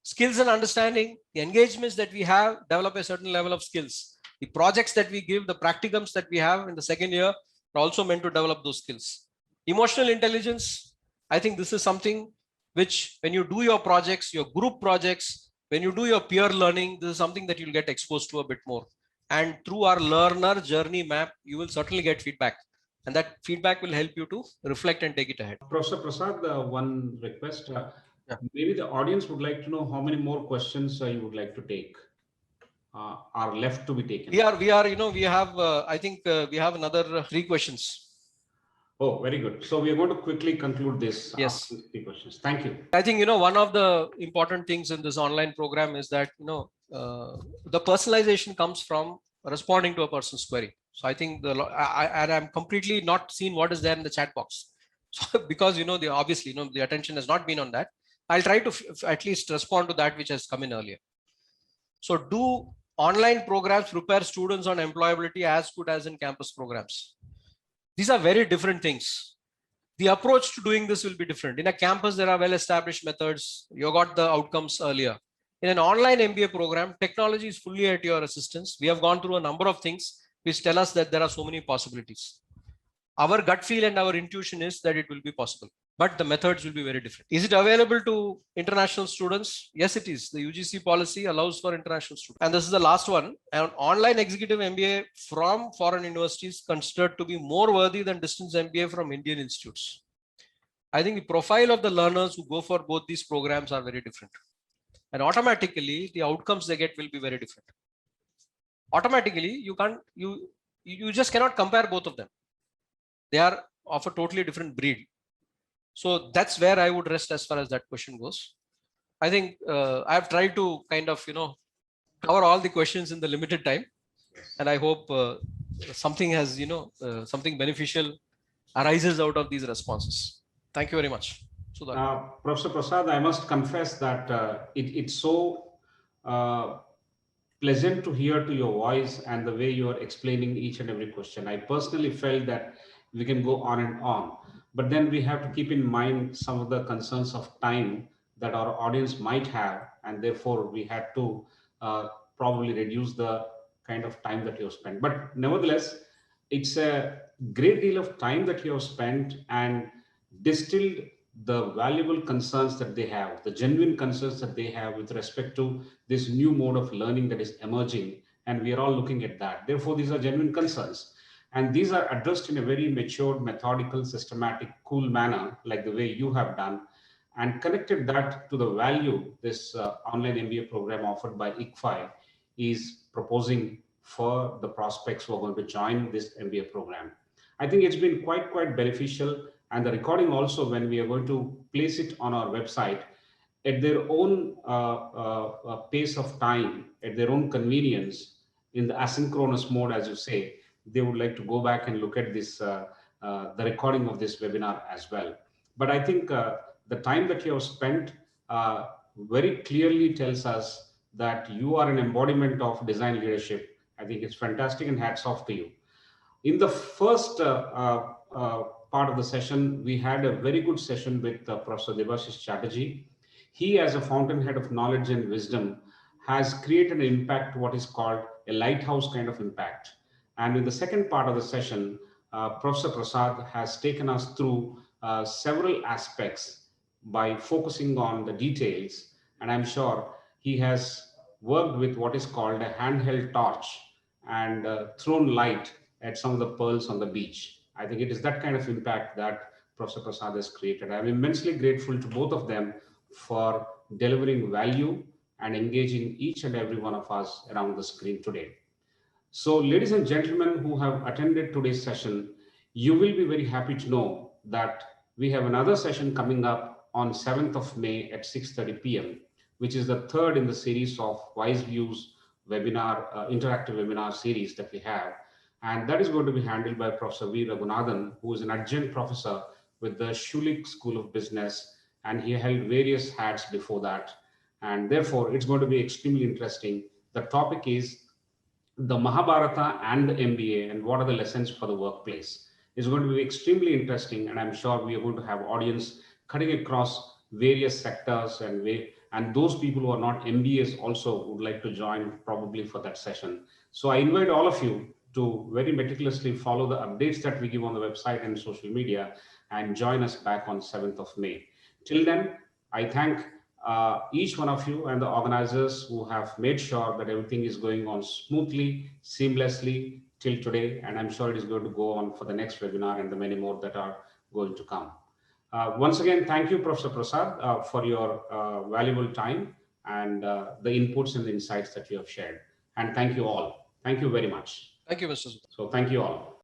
Skills and understanding, the engagements that we have develop a certain level of skills. The projects that we give, the practicums that we have in the second year are also meant to develop those skills. Emotional intelligence, I think this is something which when you do your projects, your group projects, when you do your peer learning, this is something that you'll get exposed to a bit more. And through our learner journey map, you will certainly get feedback. And that feedback will help you to reflect and take it ahead. Professor Prasad, one request. Maybe the audience would like to know how many more questions you would like to take are left to be taken. We have, I think we have another 3 questions. Oh, very good. So we are going to quickly conclude this. Yes. 3 questions. Thank you. I think, one of the important things in this online program is that, the personalization comes from responding to a person's query. So I think I'm completely not seen what is there in the chat box. So because, obviously, the attention has not been on that. I'll try to at least respond to that which has come in earlier. So do online programs prepare students on employability as good as in campus programs? These are very different things. The approach to doing this will be different. In a campus, there are well-established methods. You got the outcomes earlier. In an online MBA program, technology is fully at your assistance. We have gone through a number of things which tell us that there are so many possibilities. Our gut feel and our intuition is that it will be possible, but the methods will be very different. Is it available to international students? Yes, it is. The UGC policy allows for international students. And this is the last one. An online executive MBA from foreign universities considered to be more worthy than distance MBA from Indian institutes. I think the profile of the learners who go for both these programs are very different. And automatically, the outcomes they get will be very different. Automatically, you just cannot compare both of them. They are of a totally different breed. So that's where I would rest as far as that question goes. I think I've tried to kind of, cover all the questions in the limited time. And I hope something has, something beneficial arises out of these responses. Thank you very much. Professor Prasad, I must confess that it's so pleasant to hear to your voice and the way you are explaining each and every question. I personally felt that we can go on and on, but then we have to keep in mind some of the concerns of time that our audience might have, and therefore we had to probably reduce the kind of time that you have spent. But nevertheless, it's a great deal of time that you have spent and distilled the valuable concerns that they have, the genuine concerns that they have with respect to this new mode of learning that is emerging. And we are all looking at that. Therefore, these are genuine concerns. And these are addressed in a very matured, methodical, systematic, cool manner, like the way you have done, and connected that to the value this online MBA program offered by ICFAI is proposing for the prospects who are going to join this MBA program. I think it's been quite beneficial. And the recording also, when we are going to place it on our website, at their own pace of time, at their own convenience, in the asynchronous mode, as you say, they would like to go back and look at this, the recording of this webinar as well. But I think the time that you have spent very clearly tells us that you are an embodiment of design leadership. I think it's fantastic, and hats off to you. In the first part of the session, we had a very good session with Professor Debashis Chatterjee. He, as a fountainhead of knowledge and wisdom, has created an impact, what is called a lighthouse kind of impact. And in the second part of the session, Professor Prasad has taken us through several aspects by focusing on the details. And I'm sure he has worked with what is called a handheld torch and thrown light at some of the pearls on the beach. I think it is that kind of impact that Professor Prasad has created. I'm immensely grateful to both of them for delivering value and engaging each and every one of us around the screen today. So, ladies and gentlemen who have attended today's session, you will be very happy to know that we have another session coming up on 7th of May at 6:30 p.m., which is the third in the series of Wise Views webinar, interactive webinar series that we have. And that is going to be handled by Professor V. Raghunathan, who is an adjunct professor with the Schulich School of Business, and he held various hats before that. And therefore, it's going to be extremely interesting. The topic is the Mahabharata and the MBA and what are the lessons for the workplace. Is going to be extremely interesting, and I'm sure we are going to have audience cutting across various sectors and those people who are not MBAs also would like to join probably for that session. So I invite all of you to very meticulously follow the updates that we give on the website and social media and join us back on 7th of May. Till then, I thank each one of you and the organizers who have made sure that everything is going on smoothly, seamlessly till today. And I'm sure it is going to go on for the next webinar and the many more that are going to come. Once again, thank you, Professor Prasad, for your valuable time and the inputs and the insights that you have shared. And thank you all. Thank you very much. Thank you, Mr. Sudhakar. So thank you all.